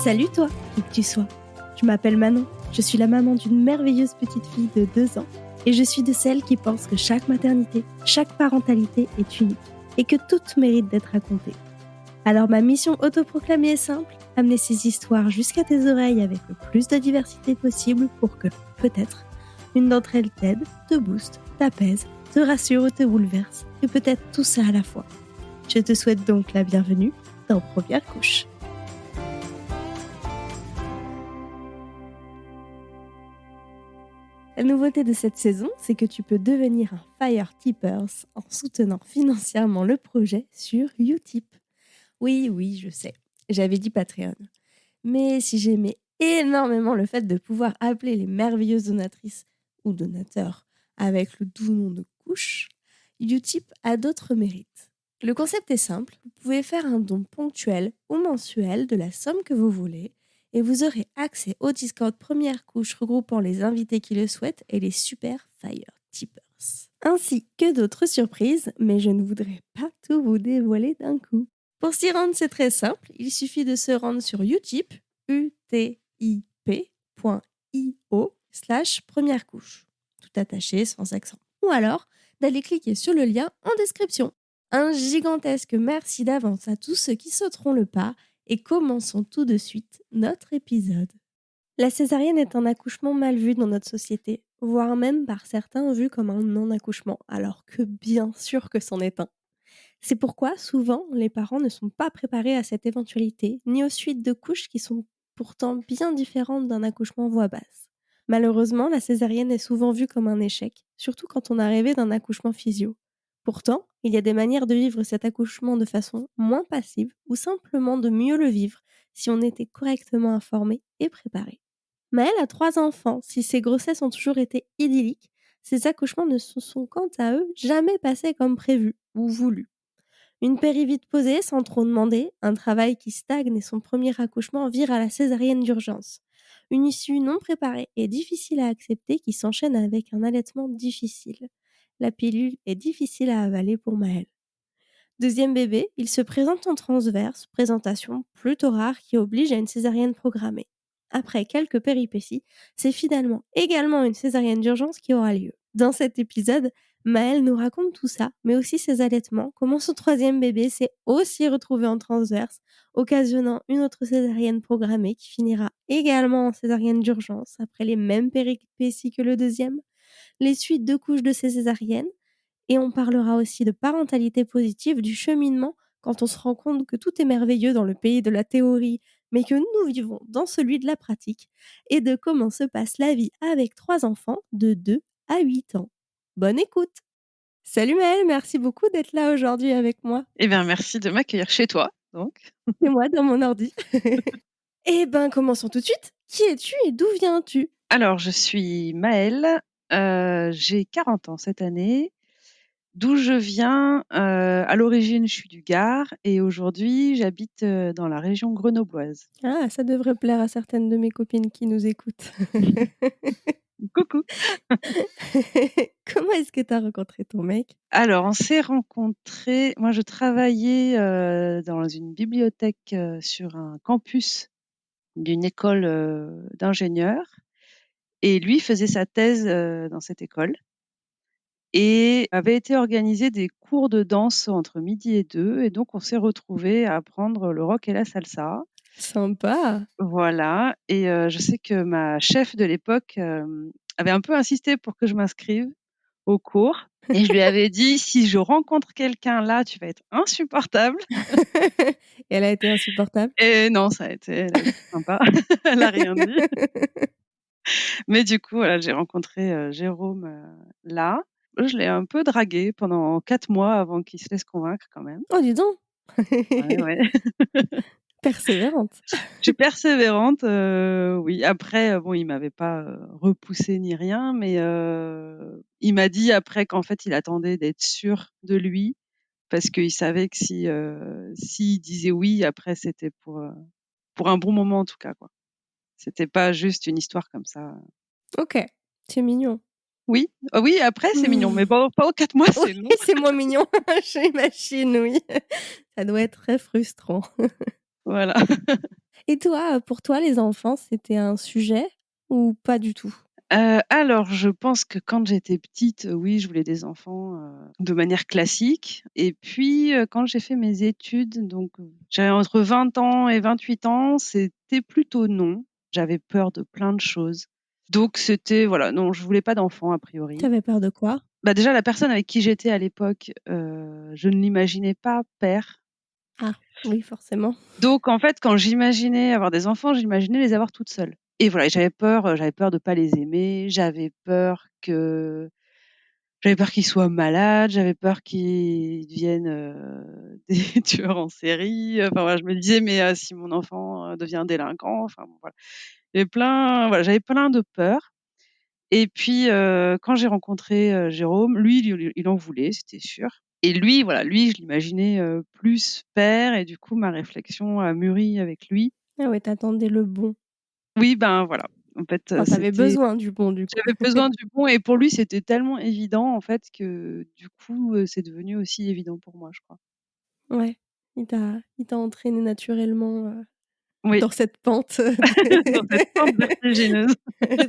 Salut toi, qui que tu sois. Je m'appelle Manon, je suis la maman d'une merveilleuse petite fille de 2 ans et je suis de celles qui pensent que chaque maternité, chaque parentalité est unique et que toutes méritent d'être racontées. Alors ma mission autoproclamée est simple, amener ces histoires jusqu'à tes oreilles avec le plus de diversité possible pour que, peut-être, une d'entre elles t'aide, te booste, t'apaise, te rassure ou te bouleverse, et peut-être tout ça à la fois. Je te souhaite donc la bienvenue dans Première Couche. La nouveauté de cette saison, c'est que tu peux devenir un Fire Tippers en soutenant financièrement le projet sur Utip. Oui, je sais, j'avais dit Patreon. Mais si j'aimais énormément le fait de pouvoir appeler les merveilleuses donatrices ou donateurs avec le doux nom de couche, Utip a d'autres mérites. Le concept est simple, vous pouvez faire un don ponctuel ou mensuel de la somme que vous voulez et vous aurez accès au Discord Première Couche regroupant les invités qui le souhaitent et les super Fire Tippers. Ainsi que d'autres surprises, mais je ne voudrais pas tout vous dévoiler d'un coup. Pour s'y rendre, c'est très simple, il suffit de se rendre sur Utip, utip.io/première couche, tout attaché sans accent. Ou alors d'aller cliquer sur le lien en description. Un gigantesque merci d'avance à tous ceux qui sauteront le pas et commençons tout de suite notre épisode. La césarienne est un accouchement mal vu dans notre société, voire même par certains vu comme un non-accouchement, alors que bien sûr que c'en est un. C'est pourquoi, souvent, les parents ne sont pas préparés à cette éventualité, ni aux suites de couches qui sont pourtant bien différentes d'un accouchement voix basse. Malheureusement, la césarienne est souvent vue comme un échec, surtout quand on a rêvé d'un accouchement physio. Pourtant, il y a des manières de vivre cet accouchement de façon moins passive ou simplement de mieux le vivre si on était correctement informé et préparé. Maëlle a 3 enfants. Si ses grossesses ont toujours été idylliques, ses accouchements ne se sont quant à eux jamais passés comme prévu ou voulu. Une périvite posée sans trop demander, un travail qui stagne et son premier accouchement vire à la césarienne d'urgence. Une issue non préparée et difficile à accepter qui s'enchaîne avec un allaitement difficile. La pilule est difficile à avaler pour Maëlle. Deuxième bébé, il se présente en transverse, présentation plutôt rare qui oblige à une césarienne programmée. Après quelques péripéties, c'est finalement également une césarienne d'urgence qui aura lieu. Dans cet épisode, Maëlle nous raconte tout ça, mais aussi ses allaitements, comment son troisième bébé s'est aussi retrouvé en transverse, occasionnant une autre césarienne programmée qui finira également en césarienne d'urgence après les mêmes péripéties que le deuxième, les suites de couches de ces césariennes, et on parlera aussi de parentalité positive, du cheminement quand on se rend compte que tout est merveilleux dans le pays de la théorie, mais que nous vivons dans celui de la pratique, et de comment se passe la vie avec 3 enfants de 2 à 8 ans. Bonne écoute! Salut Maëlle, merci beaucoup d'être là aujourd'hui avec moi. Eh bien, merci de m'accueillir chez toi, donc. C'est moi dans mon ordi. Eh ben, commençons tout de suite. Qui es-tu et d'où viens-tu? Alors, je suis Maëlle, j'ai 40 ans cette année. D'où je viens, à l'origine, je suis du Gard et aujourd'hui, j'habite, dans la région grenobloise. Ah, ça devrait plaire à certaines de mes copines qui nous écoutent. Coucou! Comment est-ce que tu as rencontré ton mec? Alors, on s'est rencontrés moi, je travaillais, dans une bibliothèque, sur un campus d'une école, d'ingénieurs et lui faisait sa thèse, dans cette école. Et avaient été organisés des cours de danse entre midi et 2 et donc on s'est retrouvés à apprendre le rock et la salsa. Sympa. Voilà et je sais que ma chef de l'époque, avait un peu insisté pour que je m'inscrive au cours et je lui avais dit: «Si je rencontre quelqu'un là, tu vas être insupportable». Et elle a été insupportable? Et non, elle a été sympa, elle a rien dit. Mais du coup, voilà, j'ai rencontré, Jérôme, là. Je l'ai un peu dragué pendant 4 mois avant qu'il se laisse convaincre quand même. Oh, dis donc! Ouais. Persévérante. Je suis persévérante, oui. Après, bon, il m'avait pas, repoussée ni rien, mais il m'a dit après qu'en fait, il attendait d'être sûr de lui parce qu'il savait que si, s'il disait oui, après c'était pour un bon moment en tout cas, quoi. C'était pas juste une histoire comme ça. OK, c'est mignon. Oui, oui, après c'est mignon, mais Mmh. bon, pas aux 4 mois, Oui, c'est non. c'est moins mignon, j'imagine, oui. Ça doit être très frustrant. Voilà. Et toi, pour toi, les enfants, c'était un sujet ou pas du tout? Alors je pense que quand j'étais petite, oui, je voulais des enfants, de manière classique et puis, quand j'ai fait mes études, donc, j'avais entre 20 ans et 28 ans, c'était plutôt non. J'avais peur de plein de choses. Donc c'était voilà, non, je voulais pas d'enfants a Tu priori. avais peur de quoi? Bah, déjà la personne avec qui j'étais à l'époque, je ne l'imaginais pas père. Ah, oui, forcément. Donc en fait, quand j'imaginais avoir des enfants, j'imaginais les avoir toute seule et voilà et j'avais peur de pas les aimer, j'avais peur qu'ils soient malades, j'avais peur qu'ils deviennent, des tueurs en série, enfin voilà, je me disais: «Mais, si mon enfant, devient délinquant», enfin bon voilà. J'avais plein de peurs et puis, quand j'ai rencontré, Jérôme, lui, il en voulait, c'était sûr et lui, voilà, lui, je l'imaginais, plus père et du coup, ma réflexion a mûri avec lui. Ah ouais, tu le bon. Oui, ben, voilà, en fait, Enfin, tu avais c'était besoin du bon, du coup. j'avais besoin du bon et pour lui, c'était tellement évident, en fait, que du coup, c'est devenu aussi évident pour moi, je crois. Ouais, il t'a entraîné naturellement, Oui, dans cette pente, dans cette pente vertigineuse.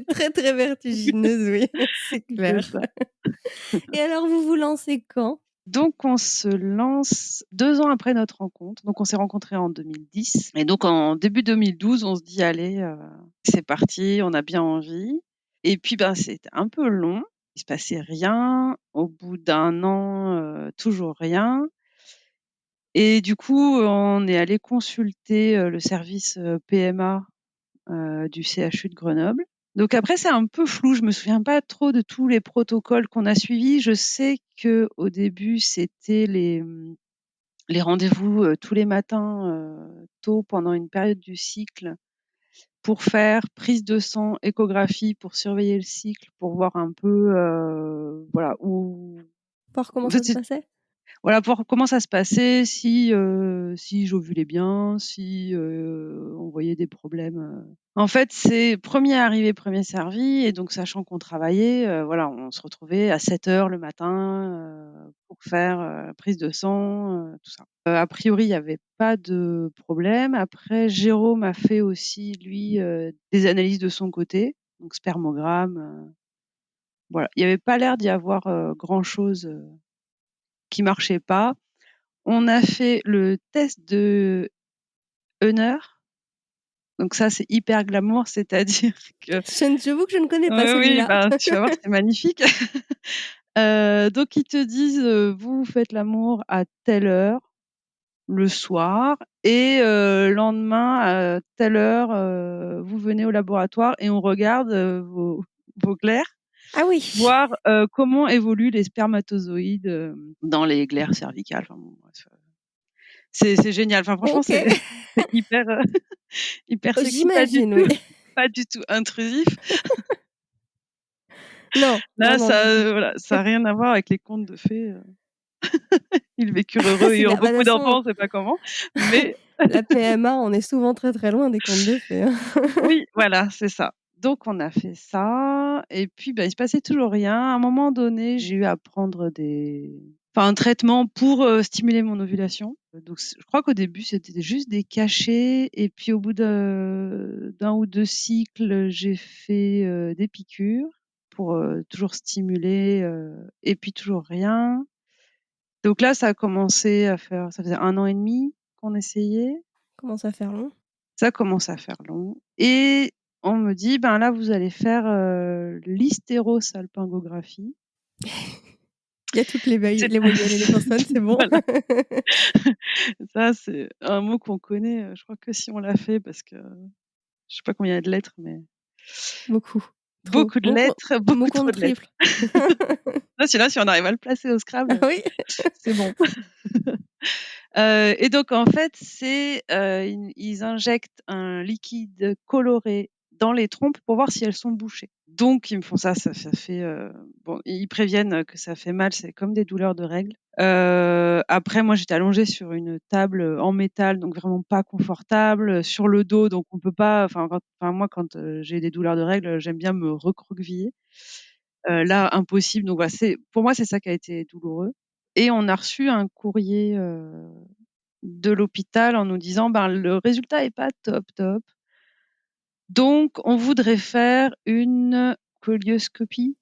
très, très vertigineuse, oui, c'est C'est clair. ça. Et alors vous vous lancez quand? Donc on se lance 2 ans après notre rencontre. Donc on s'est rencontrés en 2010 et donc en début 2012, on se dit: «Allez, c'est parti, on a bien envie» et puis, ben, c'était un peu long, il se passait rien. Au bout d'1 an, toujours rien et du coup, on est allé consulter, le service, PMA, du CHU de Grenoble. Donc après, c'est un peu flou, je me souviens pas trop de tous les protocoles qu'on a suivis. Je sais qu'au début, c'était les rendez-vous, tous les matins, tôt pendant une période du cycle pour faire prise de sang, échographie, pour surveiller le cycle, pour voir un peu, voilà où Voir comment en ça fait, se passait? voilà, voir comment ça se passait, si j'ovulais bien, si, on voyait des problèmes, En fait, c'est premier arrivé, premier servi et donc sachant qu'on travaillait, voilà, on se retrouvait à 7 heures le matin, pour faire, prise de sang, tout ça. A priori, il y avait pas de problème. Après, Jérôme a fait aussi lui, des analyses de son côté, donc spermogramme, voilà. Il y avait pas l'air d'y avoir, grand chose, qui marchait pas. On a fait le test de Heuner, donc ça, c'est hyper glamour, c'est-à-dire que J'avoue que je ne connais pas oui, celui-là. ben, tu vas voir, c'est magnifique. Donc ils te disent, vous faites l'amour à telle heure, le soir et lendemain à telle heure, vous venez au laboratoire et on regarde, vos glaires, Ah oui! voir, comment évoluent les spermatozoïdes, dans les glaires cervicales. Enfin bon bref, c'est génial. Enfin franchement, c'est OK. c'est hyper, hyper sexy, J'imagine, oui. pas du tout intrusif. Non, Là, vraiment du tout. voilà, ça a rien à voir avec les contes de fées, ils vécurent heureux et C'est eurent clair. Bah, de beaucoup toute façon, d'enfants, on sait pas comment, mais la PMA, on est souvent très, très loin des contes de fées, hein. oui, voilà, c'est ça. Donc on a fait ça et puis, bah, il se passait toujours rien. À un moment donné, j'ai eu à prendre un traitement pour, stimuler mon ovulation. Donc je crois qu'au début, c'était juste des cachets et puis au bout d'un ou 2 cycles, j'ai fait, des piqûres pour, toujours stimuler, et puis toujours rien. Donc là, ça faisait 1 an et demi qu'on essayait. Commence à faire long. Ça commence à faire long et on me dit: «Ben, là, vous allez faire, l'hystérosalpingographie». Il y a toutes les C'est voyelles et les consonnes, c'est bon. voilà, ça, c'est un mot qu'on connaît, je crois que si on l'a fait parce que je sais pas combien il y a de lettres, mais Beaucoup, trop. beaucoup de lettres, Mon beaucoup trop compte de lettres. triple. Là, celui-là, si on arrive à le placer au Ah Scrabble, oui? c'est bon. Et donc en fait, ils injectent un liquide coloré dans les trompes pour voir si elles sont bouchées. Donc ils me font ça, ça fait, bon, ils préviennent que ça fait mal, c'est comme des douleurs de règles. Après moi, j'étais allongée sur une table, en métal, donc vraiment pas confortable, sur le dos, donc on peut pas moi quand, j'ai des douleurs de règles, j'aime bien me recroqueviller. Là, impossible, donc voilà, pour moi, c'est ça qui a été douloureux et on a reçu un courrier, de l'hôpital en nous disant: «Ben, le résultat est pas top, top. Donc on voudrait faire une cœlioscopie».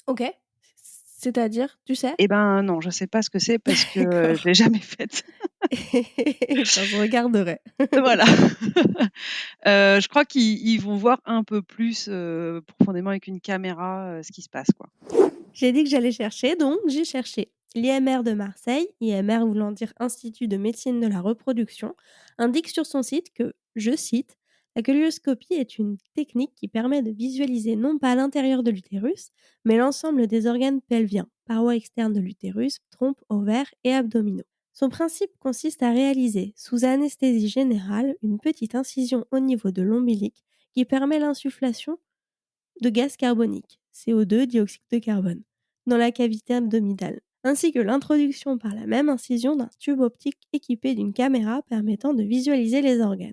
OK. C'est-à-dire, tu sais? Eh ben, non, je sais pas ce que c'est parce que, je D'accord. l'ai jamais faite. Ben, je regarderai. Voilà. Je crois qu'ils vont voir un peu plus, profondément avec une caméra, ce qui se passe, quoi. J'ai dit que j'allais chercher, donc j'ai cherché. L'IMR de Marseille, IMR voulant dire Institut de médecine de la reproduction, indique sur son site que, je cite, la cœlioscopie est une technique qui permet de visualiser non pas l'intérieur de l'utérus, mais l'ensemble des organes pelviens, parois externes de l'utérus, trompes, ovaires et abdominaux. Son principe consiste à réaliser, sous anesthésie générale, une petite incision au niveau de l'ombilic qui permet l'insufflation de gaz carbonique, CO2, dioxyde de carbone, dans la cavité abdominale, ainsi que l'introduction par la même incision d'un tube optique équipé d'une caméra permettant de visualiser les organes.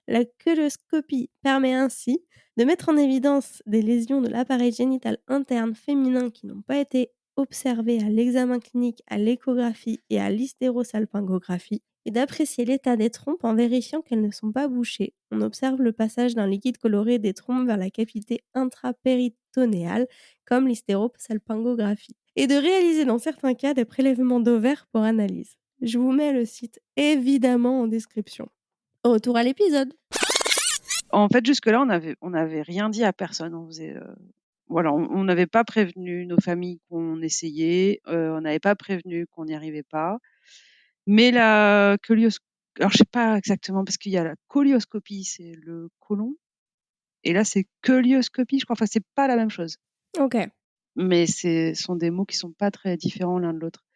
La cœlioscopie permet ainsi de mettre en évidence des lésions de l'appareil génital interne féminin qui n'ont pas été observées à l'examen clinique, à l'échographie et à l'hystérosalpingographie, et d'apprécier l'état des trompes en vérifiant qu'elles ne sont pas bouchées. On observe le passage d'un liquide coloré des trompes vers la cavité intrapéritonéale, comme l'hystérosalpingographie, et de réaliser dans certains cas des prélèvements d'ovaires pour analyse. Je vous mets le site évidemment en description. Retour à l'épisode. En fait, jusque-là, on avait rien dit à personne. On faisait, voilà, on n'avait pas prévenu nos familles qu'on essayait, on n'avait pas prévenu qu'on n'y arrivait pas. Mais la cœlios alors je sais pas exactement parce qu'il y a la colioscopie, c'est le côlon et là, c'est cœlioscopie, je crois. Enfin, c'est pas la même chose. OK. Mais c'est sont des mots qui sont pas très différents l'un de l'autre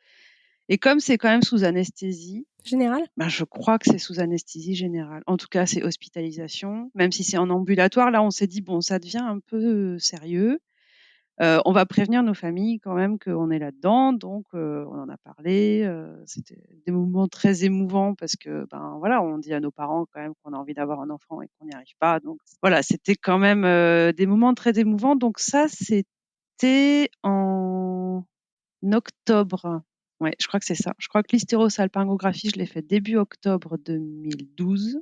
et comme c'est quand même sous anesthésie, Général? ben, je crois que c'est sous anesthésie générale. En tout cas, c'est hospitalisation, même si c'est en ambulatoire. Là, on s'est dit: «Bon, ça devient un peu, sérieux, on va prévenir nos familles quand même qu'on est là-dedans». Donc on en a parlé, c'était des moments très émouvants parce que, ben, voilà, on dit à nos parents quand même qu'on a envie d'avoir un enfant et qu'on n'y arrive pas. Donc voilà, c'était quand même, des moments très émouvants. Donc ça, c'était en octobre. Ouais, je crois que c'est ça. Je crois que l'hystérosalpingographie, je l'ai fait début octobre 2012.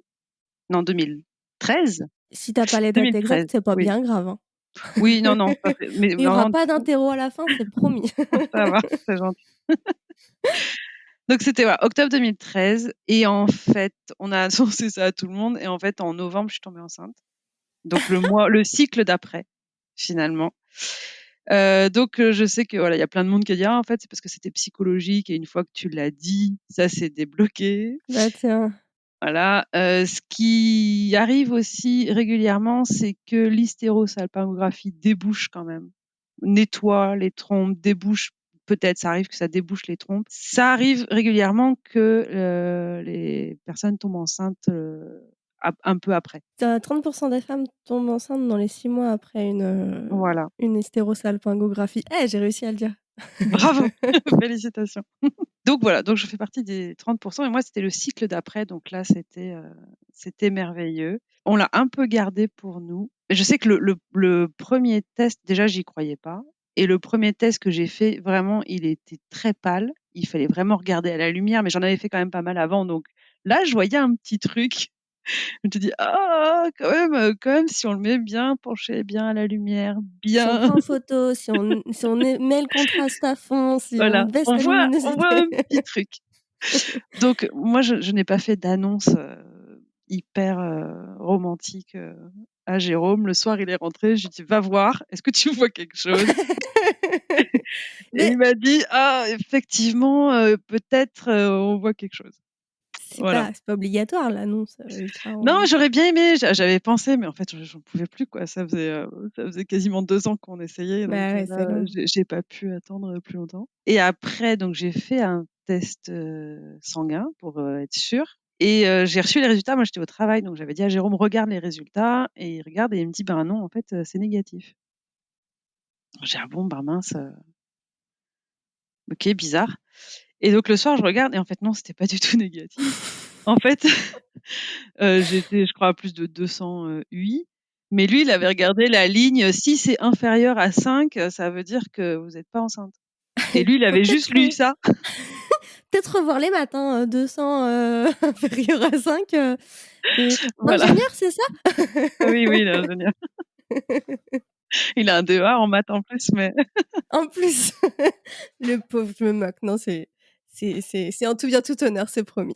Non, 2013? Si t'as pas les dates 2013, exactes, c'est pas oui. bien grave, hein. Oui, non, non, ça fait mais Il y aura vraiment pas d'interro à la fin, c'est promis. ça va, c'est gentil. Donc c'était, voilà, octobre 2013 et en fait, on a annoncé ça à tout le monde et en fait, en novembre, je suis tombée enceinte. Donc le cycle d'après, finalement. Donc je sais que, voilà, il y a plein de monde qui a dit: «Ah, en fait, c'est parce que c'était psychologique et une fois que tu l'as dit, ça s'est débloqué». Bah, tiens. Voilà, ce qui arrive aussi régulièrement, c'est que l'hystérosalpingographie débouche quand même, nettoie les trompes, débouche peut-être, ça arrive que ça débouche les trompes. Ça arrive régulièrement que, les personnes tombent enceintes, un peu après. Tu as 30 des femmes tombent enceintes dans les 6 mois après Voilà, une hystérosalpingographie. Eh, j'ai réussi à le dire. bravo, félicitations. Donc voilà, donc je fais partie des 30 et moi, c'était le cycle d'après, donc là, c'était merveilleux. On l'a un peu gardé pour nous. Je sais que le 1er test, déjà, j'y croyais pas et le 1er test que j'ai fait, vraiment, il était très pâle. Il fallait vraiment regarder à la lumière, mais j'en avais fait quand même pas mal avant, donc là, je voyais un petit truc. Je me suis dit: «Ah, quand même, si on le met bien penché, bien à la lumière, Si on bien». prend en photo, si on met le contraste à fond, si on Voilà, baisse on la voit on voit luminosité. un petit truc. Donc moi, je n'ai pas fait d'annonce, hyper, romantique, à Jérôme. Le soir, il est rentré, je lui ai dit: «Va voir, est-ce que tu vois quelque chose?» Et Mais il m'a dit: «Ah effectivement, peut-être, on voit quelque chose». Voilà. c'est pas obligatoire l'annonce, ultra Non, romantique. j'aurais bien aimé, j'avais pensé, mais en fait, j'en pouvais plus, quoi. Ça faisait quasiment 2 ans qu'on essayait, donc Bah, ouais, c'est là, long. j'ai pas pu attendre, plus longtemps. Et après, donc j'ai fait un test, sanguin pour, être sûre et j'ai reçu les résultats. Moi, j'étais au travail, donc j'avais dit à Jérôme: «Regarde les résultats» et il regarde et il me dit: «Ben non, en fait, c'est négatif». J'ai dit: «Ah bon? Ben mince, OK, bizarre». Et donc le soir, je regarde et en fait non, c'était pas du tout négatif. En fait, j'étais, je crois, à plus de 200, UI, mais lui, il avait regardé la ligne, si c'est inférieur à 5, ça veut dire que vous êtes pas enceinte et lui, il avait Faut juste lu ça. peut-être revoir les maths, hein, 200, inférieur à 5, c'est Voilà. ingénieur, c'est ça? Oui, oui, il est ingénieur. Il a un 2A en maths en plus, mais En plus, le pauvre, je me moque. Non, c'est en tout bien tout honneur, c'est promis.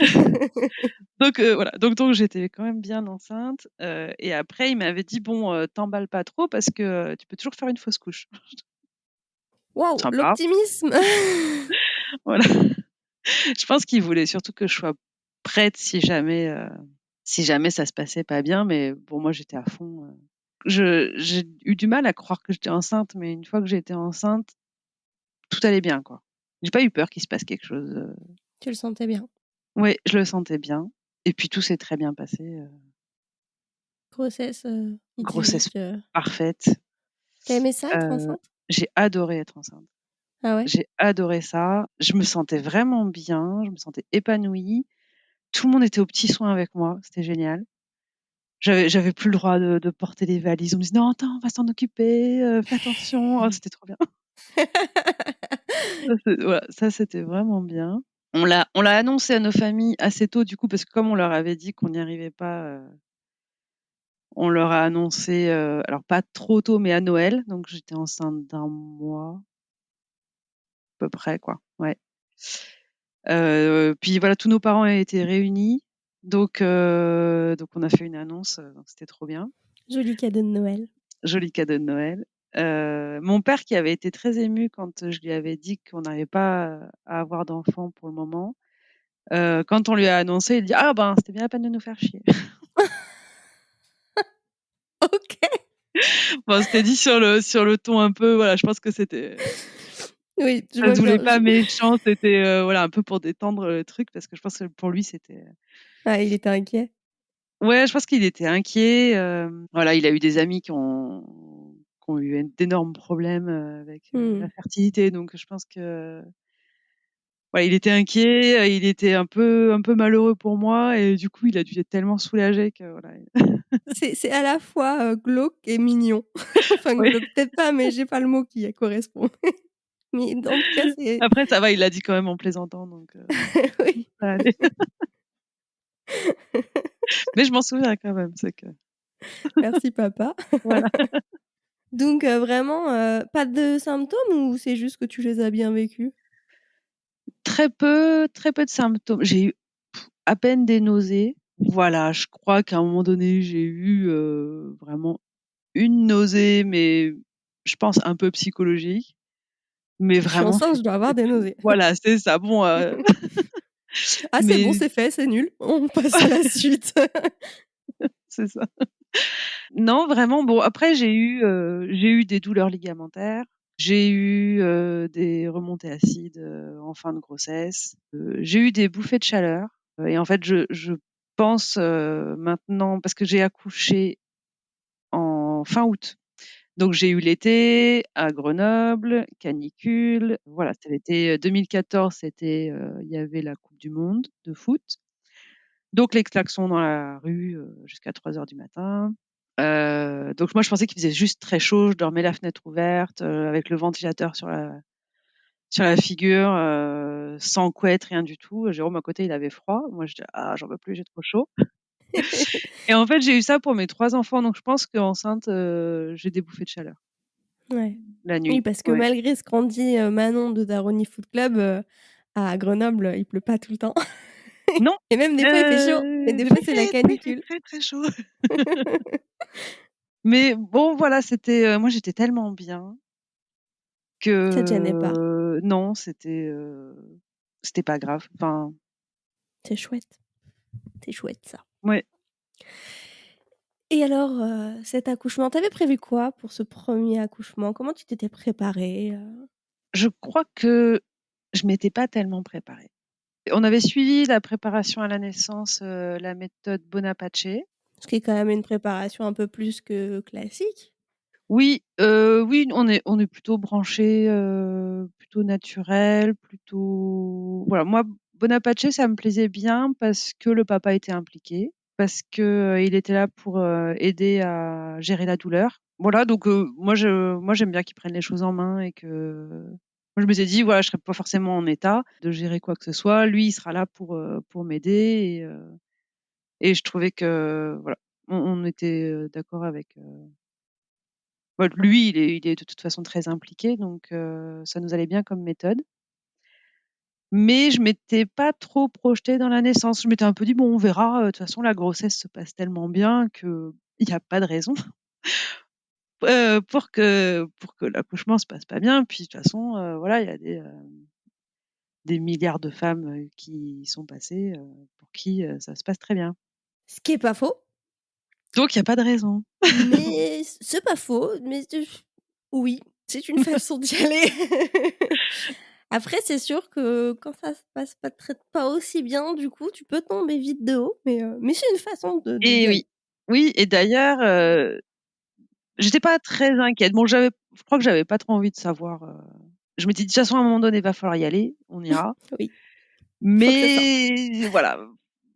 donc voilà, donc j'étais quand même bien enceinte, et après il m'avait dit: «Bon, t'emballe pas trop parce que, tu peux toujours faire une fausse couche». Waouh, Sympa, l'optimisme! voilà. Je pense qu'il voulait surtout que je sois prête si jamais ça se passait pas bien, mais bon, moi j'étais à fond, j'ai eu du mal à croire que j'étais enceinte, mais une fois que j'étais enceinte, tout allait bien, quoi. J'ai pas eu peur qu'il se passe quelque chose, Tu le sentais bien. ouais, je le sentais bien et puis tout s'est très bien passé, Grossesse, grossesse idyllique. parfaite. Tu aimé ça, être Heu, enceinte? j'ai adoré être enceinte. Ah ouais? J'ai adoré ça. Je me sentais vraiment bien, je me sentais épanouie. Tout le monde était aux petits soins avec moi, c'était génial. J'avais plus le droit de porter les valises. On me disait: «Non, attends, on va s'en occuper, fais attention». Oh, c'était trop bien. Ça, c'était vraiment bien. On l'a annoncé à nos familles assez tôt du coup, parce que comme on leur avait dit qu'on n'y arrivait pas, on leur a annoncé, alors pas trop tôt, mais à Noël, donc j'étais enceinte d'1 mois, à peu près quoi, ouais. Puis voilà, tous nos parents étaient réunis, donc on a fait une annonce, donc c'était trop bien. Joli cadeau de Noël. Joli cadeau de Noël. Mon père qui avait été très ému quand, je lui avais dit qu'on n'arrivait pas à avoir d'enfant pour le moment, quand on lui a annoncé, il dit: «Ah ben, c'était bien la peine de nous faire chier». OK. Bon, c'était dit sur le ton un peu, voilà, je pense que c'était Oui, je ça vois se voulait bien, pas méchant, c'était, voilà, un peu pour détendre le truc parce que je pense que pour lui, c'était ah, il était inquiet? ouais, je pense qu'il était inquiet, voilà, il a eu des amis qui ont eu d'énormes problèmes, avec, la Mmh. fertilité, donc je pense que ouais, il était inquiet, il était un peu malheureux pour moi et du coup, il a dû être tellement soulagé que voilà. C'est à la fois, glauque et mignon. Enfin Oui, glauque peut-être pas, mais j'ai pas le mot qui correspond. Mais en tout cas, c'est après ça va, il l'a dit quand même en plaisantant, donc oui. ça allait. Mais je m'en souviens quand même, c'est que Merci papa. voilà. Donc vraiment, pas de symptômes ou c'est juste que tu les as bien vécus? Très peu de symptômes. J'ai eu à peine des nausées. Voilà, je crois qu'à un moment donné, j'ai eu, vraiment une nausée, mais je pense un peu psychologique. Mais Je suis vraiment, enceinte, je dois avoir c'était des tout. nausées. Voilà, c'est ça. Bon, Ah c'est bon, mais c'est fait, c'est nul. On passe à la suite. c'est ça. Non, vraiment, bon, après j'ai eu des douleurs ligamentaires, j'ai eu, des remontées acides, en fin de grossesse, j'ai eu des bouffées de chaleur, et en fait, je pense, maintenant parce que j'ai accouché en fin août, donc j'ai eu l'été à Grenoble, canicule, voilà, c'était l'été, 2014, il y avait la coupe du monde de foot, donc les klaxons dans la rue, jusqu'à 3:00 du matin. Donc moi, je pensais qu'il faisait juste très chaud, je dormais la fenêtre ouverte, avec le ventilateur sur la figure, sans couette, rien du tout. Jérôme à côté, il avait froid. Moi, je dis: «Ah, j'en peux plus, j'ai trop chaud», et en fait, j'ai eu ça pour mes 3 enfants, donc je pense qu'enceinte, j'ai des bouffées de chaleur Ouais. la Oui, nuit. parce que Ouais. malgré ce qu'en dit, Manon de Daroni Foot Club, à Grenoble, il pleut pas tout le temps Non, et même des fois, il fait chaud, mais des des fois, fois, c'est la il fait canicule. très, très chaud. Mais bon, voilà, moi, j'étais tellement bien Ça te gênait pas. que non, c'était pas grave. Enfin, C'est chouette. C'est chouette ça. ouais. Et alors, cet accouchement, tu avais prévu quoi pour ce premier accouchement? Comment tu t'étais préparée? Je crois que je m'étais pas tellement préparée. On avait suivi la préparation à la naissance, la méthode Bonaparte. Ce qui est quand même une préparation un peu plus que classique? Oui, oui, on est plutôt branchés, plutôt naturel, plutôt voilà, moi, Bonaparte, ça me plaisait bien parce que le papa était impliqué, parce que, il était là pour, aider à gérer la douleur. Voilà, donc moi j'aime bien qu'ils prennent les choses en main et que Moi, je m'étais dit: «Voilà, je serai pas forcément en état de gérer quoi que ce soit. Lui, il sera là pour m'aider» et je trouvais que voilà, on était, d'accord avec, bah, lui, il est de toute façon très impliqué donc ça nous allait bien comme méthode. Mais je m'étais pas trop projetée dans la naissance. Je m'étais un peu dit: «Bon, on verra, de toute façon, la grossesse se passe tellement bien qu'il y a pas de raison, pour que l'accouchement se passe pas bien. Puis de toute façon, voilà, il y a des milliards de femmes, qui y sont passées, pour qui, ça se passe très bien. Ce qui est pas faux, Donc il y a pas de raison». mais c'est pas faux, mais oui, c'est une façon d'y aller. Après, c'est sûr que quand ça se passe pas aussi bien, du coup, tu peux tomber vite de haut, mais c'est une façon de Et d'y aller. oui. Oui et d'ailleurs, j'étais pas très inquiète. Bon, je crois que j'avais pas trop envie de savoir, je m'étais dit: «De toute façon, à un moment donné, il va falloir y aller, on ira». Oui, faut que ça sorte. Mais voilà,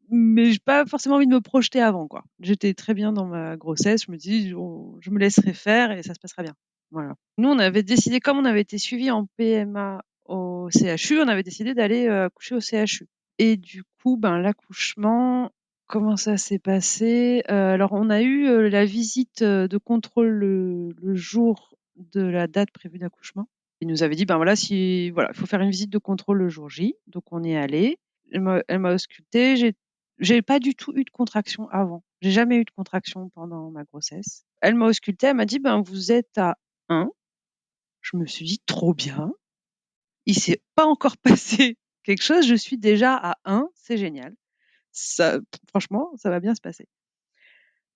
mais j'ai pas forcément envie de me projeter avant, quoi. J'étais très bien dans ma grossesse, je me dis: je me laisserai faire et ça se passera bien». Voilà. Nous, on avait décidé, comme on avait été suivis en PMA au CHU, on avait décidé d'aller, accoucher au CHU et du coup, ben, l'accouchement, comment ça s'est passé? Alors on a eu, la visite, de contrôle le jour de la date prévue d'accouchement. Il nous avait dit: «Ben, voilà, si voilà, il faut faire une visite de contrôle le jour J». Donc on y est allés. Elle m'a auscultée. J'ai pas du tout eu de contraction avant. J'ai jamais eu de contraction pendant ma grossesse. Elle m'a auscultée, elle m'a dit: «Ben, vous êtes à 1». Je me suis dit: «Trop bien, il s'est pas encore passé quelque chose, je suis déjà à 1, c'est génial. Ça franchement, ça va bien se passer».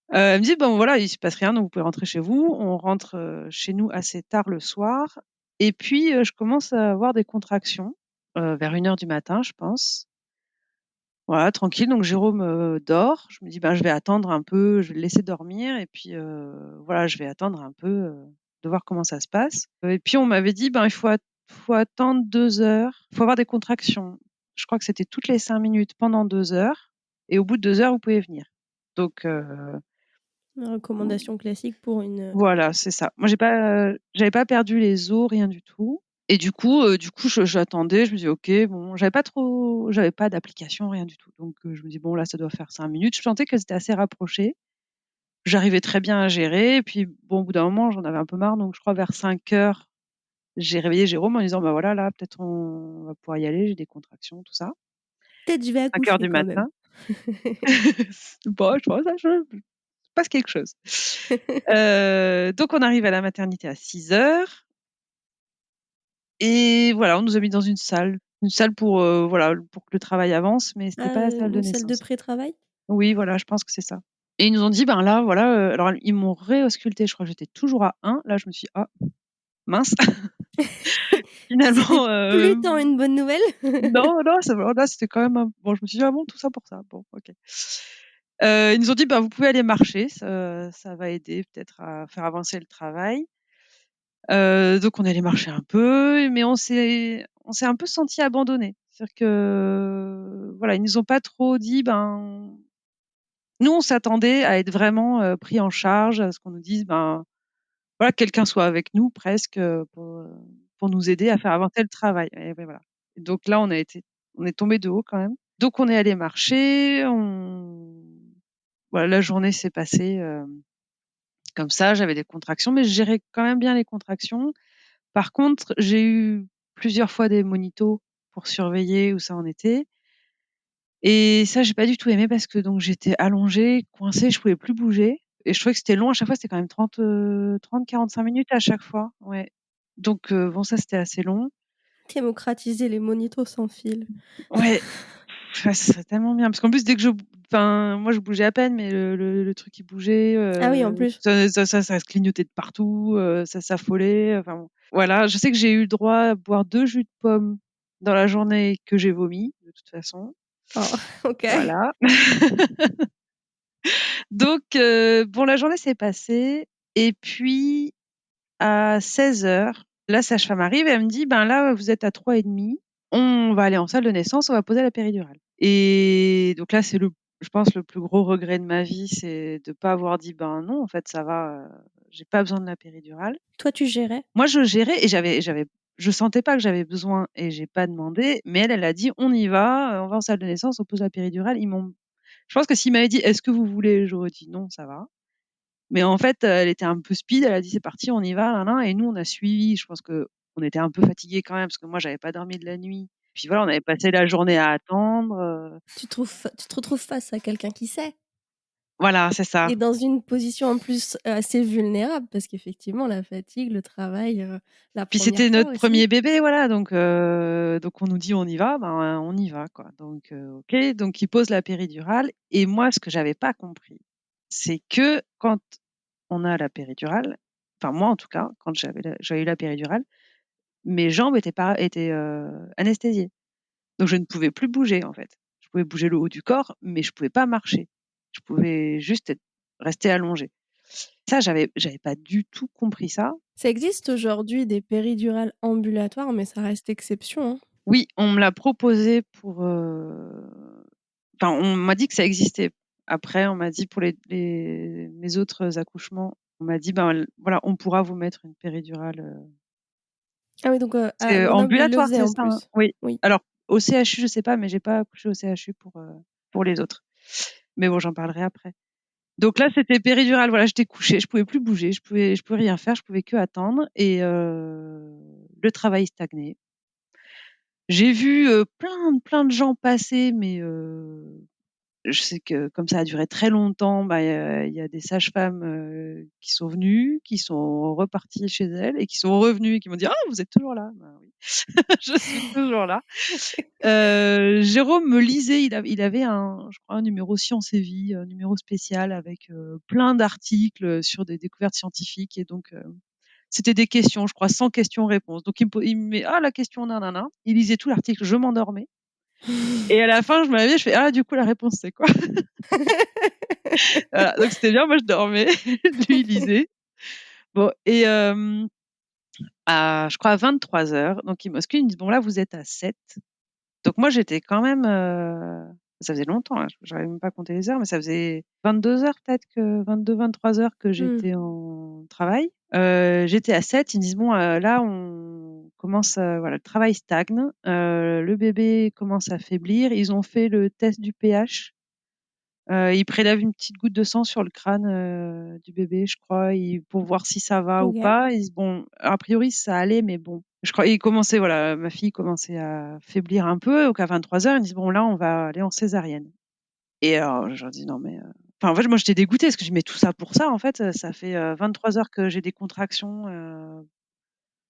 Elle me dit: «Bon voilà, il se passe rien, donc vous pouvez rentrer chez vous». On rentre, chez nous assez tard le soir et puis, je commence à avoir des contractions, vers 1 heure du matin, je pense. Voilà, tranquille, donc Jérôme, dort. Je me dis: «Ben, je vais attendre un peu, je vais le laisser dormir et puis, voilà, je vais attendre un peu, de voir comment ça se passe». Et puis on m'avait dit: «Ben, faut attendre 2 heures, il faut avoir des contractions». Je crois que c'était toutes les 5 minutes pendant 2 heures et au bout de 2 heures, vous pouvez venir. Donc Une recommandation classique pour une, voilà, c'est ça. Moi, j'avais pas perdu les os, rien du tout et du coup, j'attendais, je me dis: «OK, bon». J'avais pas d'application, rien du tout. Donc je me dis: «Bon, là, ça doit faire 5 minutes». Je sentais qu'elles étaient assez rapprochées. J'arrivais très bien à gérer et puis bon, au bout d'un moment, j'en avais un peu marre, donc je crois vers 5 heures, j'ai réveillé Jérôme en disant: «Bah, voilà, là, peut-être on va pouvoir y aller, j'ai des contractions», tout ça. peut-être je vais 5 heures accoucher du quand même. matin. Bon, je pense que ça se passe quelque chose. Donc on arrive à la maternité à 6 heures. Et voilà, on nous a mis dans une salle pour, voilà, pour que le travail avance, mais c'était Ah, pas la salle de une salle de naissance. pré-travail? Oui, voilà, je pense que c'est ça. Et ils nous ont dit: «Ben là, voilà», alors ils m'ont réauscultée, je crois que j'étais toujours à 1. Là, je me suis dit: «Ah mince, C'était finalement, plus tant une bonne nouvelle? non, non, ça va, là, c'était quand même un bon». Je me suis dit: «Ah bon, tout ça pour ça? Bon, OK». Ils nous ont dit: «Bah, vous pouvez aller marcher, ça va aider peut-être à faire avancer le travail». Donc on est allé marcher un peu, mais on s'est un peu sentis abandonnés. C'est-à-dire que, voilà, ils nous ont pas trop dit, ben nous on s'attendait à être vraiment, pris en charge, à ce qu'on nous dise, ben, voilà, que quelqu'un soit avec nous presque, pour nous aider à faire avancer le travail et ouais, voilà. Donc là, on est tombés de haut quand même. Donc on est allés marcher, voilà, la journée s'est passée, comme ça. J'avais des contractions, mais je gérais quand même bien les contractions. Par contre, j'ai eu plusieurs fois des monitos pour surveiller où ça en était et ça, j'ai pas du tout aimé parce que donc j'étais allongée, coincée, je pouvais plus bouger et je trouvais que c'était long à chaque fois, c'était quand même 30-45 minutes à chaque fois, ouais. Donc bon, ça, c'était assez long. Démocratiser les monitos sans fil. Ouais, ça serait tellement bien parce qu'en plus dès que enfin, moi je bougeais à peine, mais le truc il bougeait, Ah oui, en plus. ça se clignotait de partout, ça s'affolait, enfin bon. Voilà, je sais que j'ai eu le droit à boire 2 jus de pomme dans la journée que j'ai vomi, de toute façon. Oh, OK. Voilà. Donc bon, la journée s'est passée et puis à 16 heures, la sage-femme arrive et elle me dit: «Ben là, vous êtes à 3,5. On va aller en salle de naissance, on va poser la péridurale». Et donc là, c'est je pense le plus gros regret de ma vie, c'est de pas avoir dit: «Ben non, en fait, ça va, j'ai pas besoin de la péridurale». Toi, tu gérais? Moi, je gérais et j'avais je sentais pas que j'avais besoin et j'ai pas demandé, mais elle a dit: «On y va, on va en salle de naissance, on pose la péridurale». Ils m'ont Je pense que s'il m'avait dit: «Est-ce que vous voulez?» J'aurais dit: «Non, ça va». Mais en fait, elle était un peu speed, elle a dit: «C'est parti, on y va, nin nin» et nous on a suivi. Je pense qu'on était un peu fatigués quand même parce que moi j'avais pas dormi de la nuit. Puis voilà, on avait passé la journée à attendre, Tu te retrouves face à quelqu'un qui sait voilà, c'est ça. et dans une position en plus assez vulnérable parce qu'effectivement la fatigue, le travail, la Puis première c'était fois notre aussi. 1er bébé, voilà, donc on nous dit: «On y va», ben, on y va, quoi. Donc OK, donc ils posent la péridurale et moi ce que j'avais pas compris, c'est que quand on a la péridurale, enfin moi en tout cas, quand j'avais eu la péridurale, mes jambes étaient anesthésiées. Donc je ne pouvais plus bouger, en fait. Je pouvais bouger le haut du corps, mais je pouvais pas marcher. Je pouvais juste rester allongée. Ça, j'avais pas du tout compris ça. Ça existe aujourd'hui des péridurales ambulatoires, mais ça reste exception, hein. Oui, on me l'a proposé enfin, on m'a dit que ça existait. Après, on m'a dit pour mes autres accouchements, on m'a dit: «Ben, voilà, on pourra vous mettre une péridurale». Ah oui donc à C'est Grenoble, ils le ambulatoire, faisaient c'est en ça, hein? plus? Oui. Oui. Alors au CHU, je sais pas, mais j'ai pas accouché au CHU pour les autres. Mais bon, j'en parlerai après. Donc là, c'était péridurale, voilà, j'étais couchée, je pouvais plus bouger, je pouvais rien faire, je pouvais que attendre et le travail stagnait. J'ai vu, plein de gens passer, mais je sais que comme ça a duré très longtemps, bah, il y a des sages-femmes, qui sont venues, qui sont reparties chez elles et qui sont revenues et qui m'ont dit: «Ah, vous êtes toujours là?» «Bah oui, je suis toujours là». Jérôme me lisait, il avait je crois un numéro Science et Vie, un numéro spécial avec, plein d'articles, sur des découvertes scientifiques et donc c'était des questions, je crois 100 questions-réponses. Donc il me met: «Ah la question nin nin nin». Il lisait tout l'article, je m'endormais et à la fin je me réveillais, je fais: «Ah du coup la réponse c'est quoi?» Voilà, donc c'était bien, moi je dormais, lui il lisait. Bon et je crois à 23:00, donc il me bascule, il me dit: «Bon là vous êtes à 7». Donc moi, j'étais quand même, ça faisait longtemps, hein, j'arrive même pas à compter les heures, mais ça faisait 22 heures peut-être, que 22-23 heures que Mmh. j'étais en travail. J'étais à 7, ils me disent: «Bon, là, on commence, voilà, le travail stagne, le bébé commence à faiblir». Ils ont fait le test du pH, ils prélèvent une petite goutte de sang sur le crâne, du bébé, je crois, pour voir si ça va ou OK. pas. Ils disent: «Bon, a priori, ça allait, mais bon». Je crois il commençait voilà, ma fille commençait à faiblir un peu, donc à 23 heures ils me disent: «Bon là, on va aller en césarienne» et alors je leur dis: «Non mais» enfin en fait moi j'étais dégoûtée parce que je dis: «Mais tout ça pour ça en fait, ça fait, 23 heures que j'ai des contractions,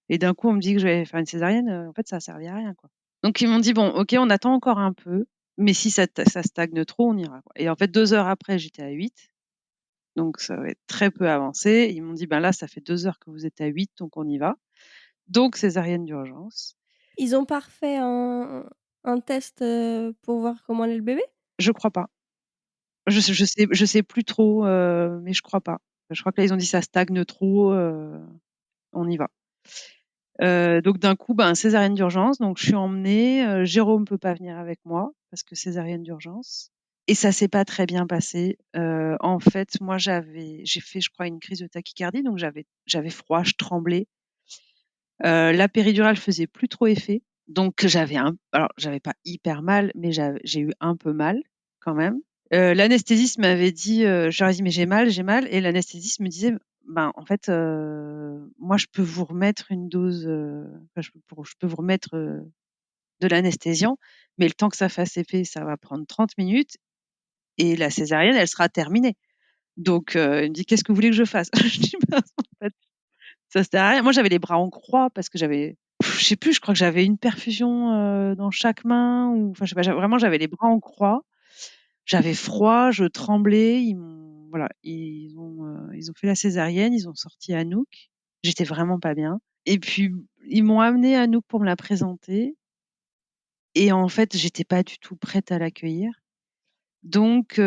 et d'un coup on me dit que je vais faire une césarienne, en fait ça a servi à rien quoi». Donc ils m'ont dit: «Bon OK, on attend encore un peu, mais si ça stagne trop, on ira quoi» et en fait 2 heures après j'étais à 8, donc ça avait très peu avancé. Ils m'ont dit: «Ben là, ça fait 2 heures que vous êtes à 8, donc on y va». Donc césarienne d'urgence. Ils ont pas refait un test, pour voir comment allait le bébé? Je crois pas. Je sais plus trop, mais je crois pas. Je crois que là, ils ont dit: «Ça stagne trop, on y va». Donc d'un coup, ben, césarienne d'urgence, donc je suis emmenée, Jérôme peut pas venir avec moi parce que césarienne d'urgence et ça s'est pas très bien passé. En fait, moi, j'ai fait, je crois, une crise de tachycardie, donc j'avais froid, je tremblais. La péridurale faisait plus trop effet, donc j'avais pas hyper mal, mais j'ai eu un peu mal quand même. L'anesthésiste m'avait dit, je leur ai dit: «Mais j'ai mal» et l'anesthésiste me disait: «Ben, en fait, moi je peux vous remettre une dose, enfin je peux vous remettre, de l'anesthésiant, mais le temps que ça fasse effet, ça va prendre 30 minutes et la césarienne, elle sera terminée». Donc il me dit: «Qu'est-ce que vous voulez que je fasse?» Je dis: «Ben, en fait, ça sert à rien». Moi, j'avais les bras en croix parce que je sais plus, je crois que j'avais une perfusion, dans chaque main ou enfin, je sais pas, j'avais les bras en croix. J'avais froid, je tremblais, ils ont fait la césarienne, ils ont sorti Anouk. J'étais vraiment pas bien et puis ils m'ont amenée Anouk pour me la présenter et en fait, j'étais pas du tout prête à l'accueillir. Donc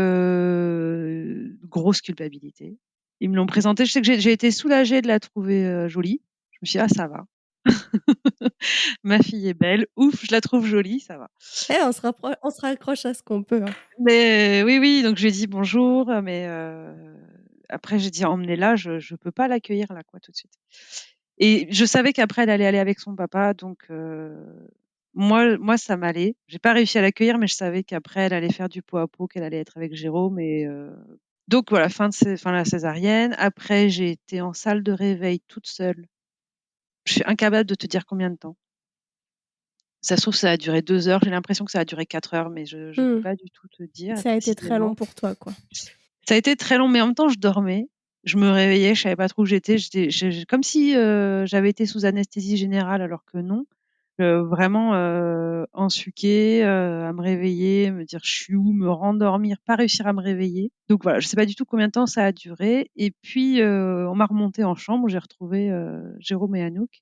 grosse culpabilité. Ils me l'ont présentée, je sais que j'ai été soulagée de la trouver, jolie. Je me suis dit: «Ah ça va, ma fille est belle, ouf, je la trouve jolie, ça va». Eh, on se raccroche à ce qu'on peut, hein. Mais oui, oui, donc je lui ai dit: «Bonjour», mais après j'ai dit: «Emmenez-la, je peux pas l'accueillir là, quoi, tout de suite». Et je savais qu'après elle allait aller avec son papa, donc moi ça m'allait. J'ai pas réussi à l'accueillir, mais je savais qu'après elle allait faire du pot à pot, qu'elle allait être avec Jérôme et donc voilà, fin de la césarienne. Après, j'ai été en salle de réveil toute seule. Je suis incapable de te dire combien de temps. Ça se trouve, ça a duré 2 heures. J'ai l'impression que ça a duré 4 heures, mais je peux Mmh. pas du tout te dire Ça a été très long précisément. pour toi, quoi. Ça a été très long, mais en même temps, je dormais. Je me réveillais, je savais pas trop où j'étais. Comme si j'avais été sous anesthésie générale, alors que non. Vraiment ensuquée, à me réveiller, me dire je suis où, me rendormir, pas réussir à me réveiller. Donc voilà, je sais pas du tout combien de temps ça a duré. Et puis on m'a remontée en chambre, j'ai retrouvé Jérôme et Anouk.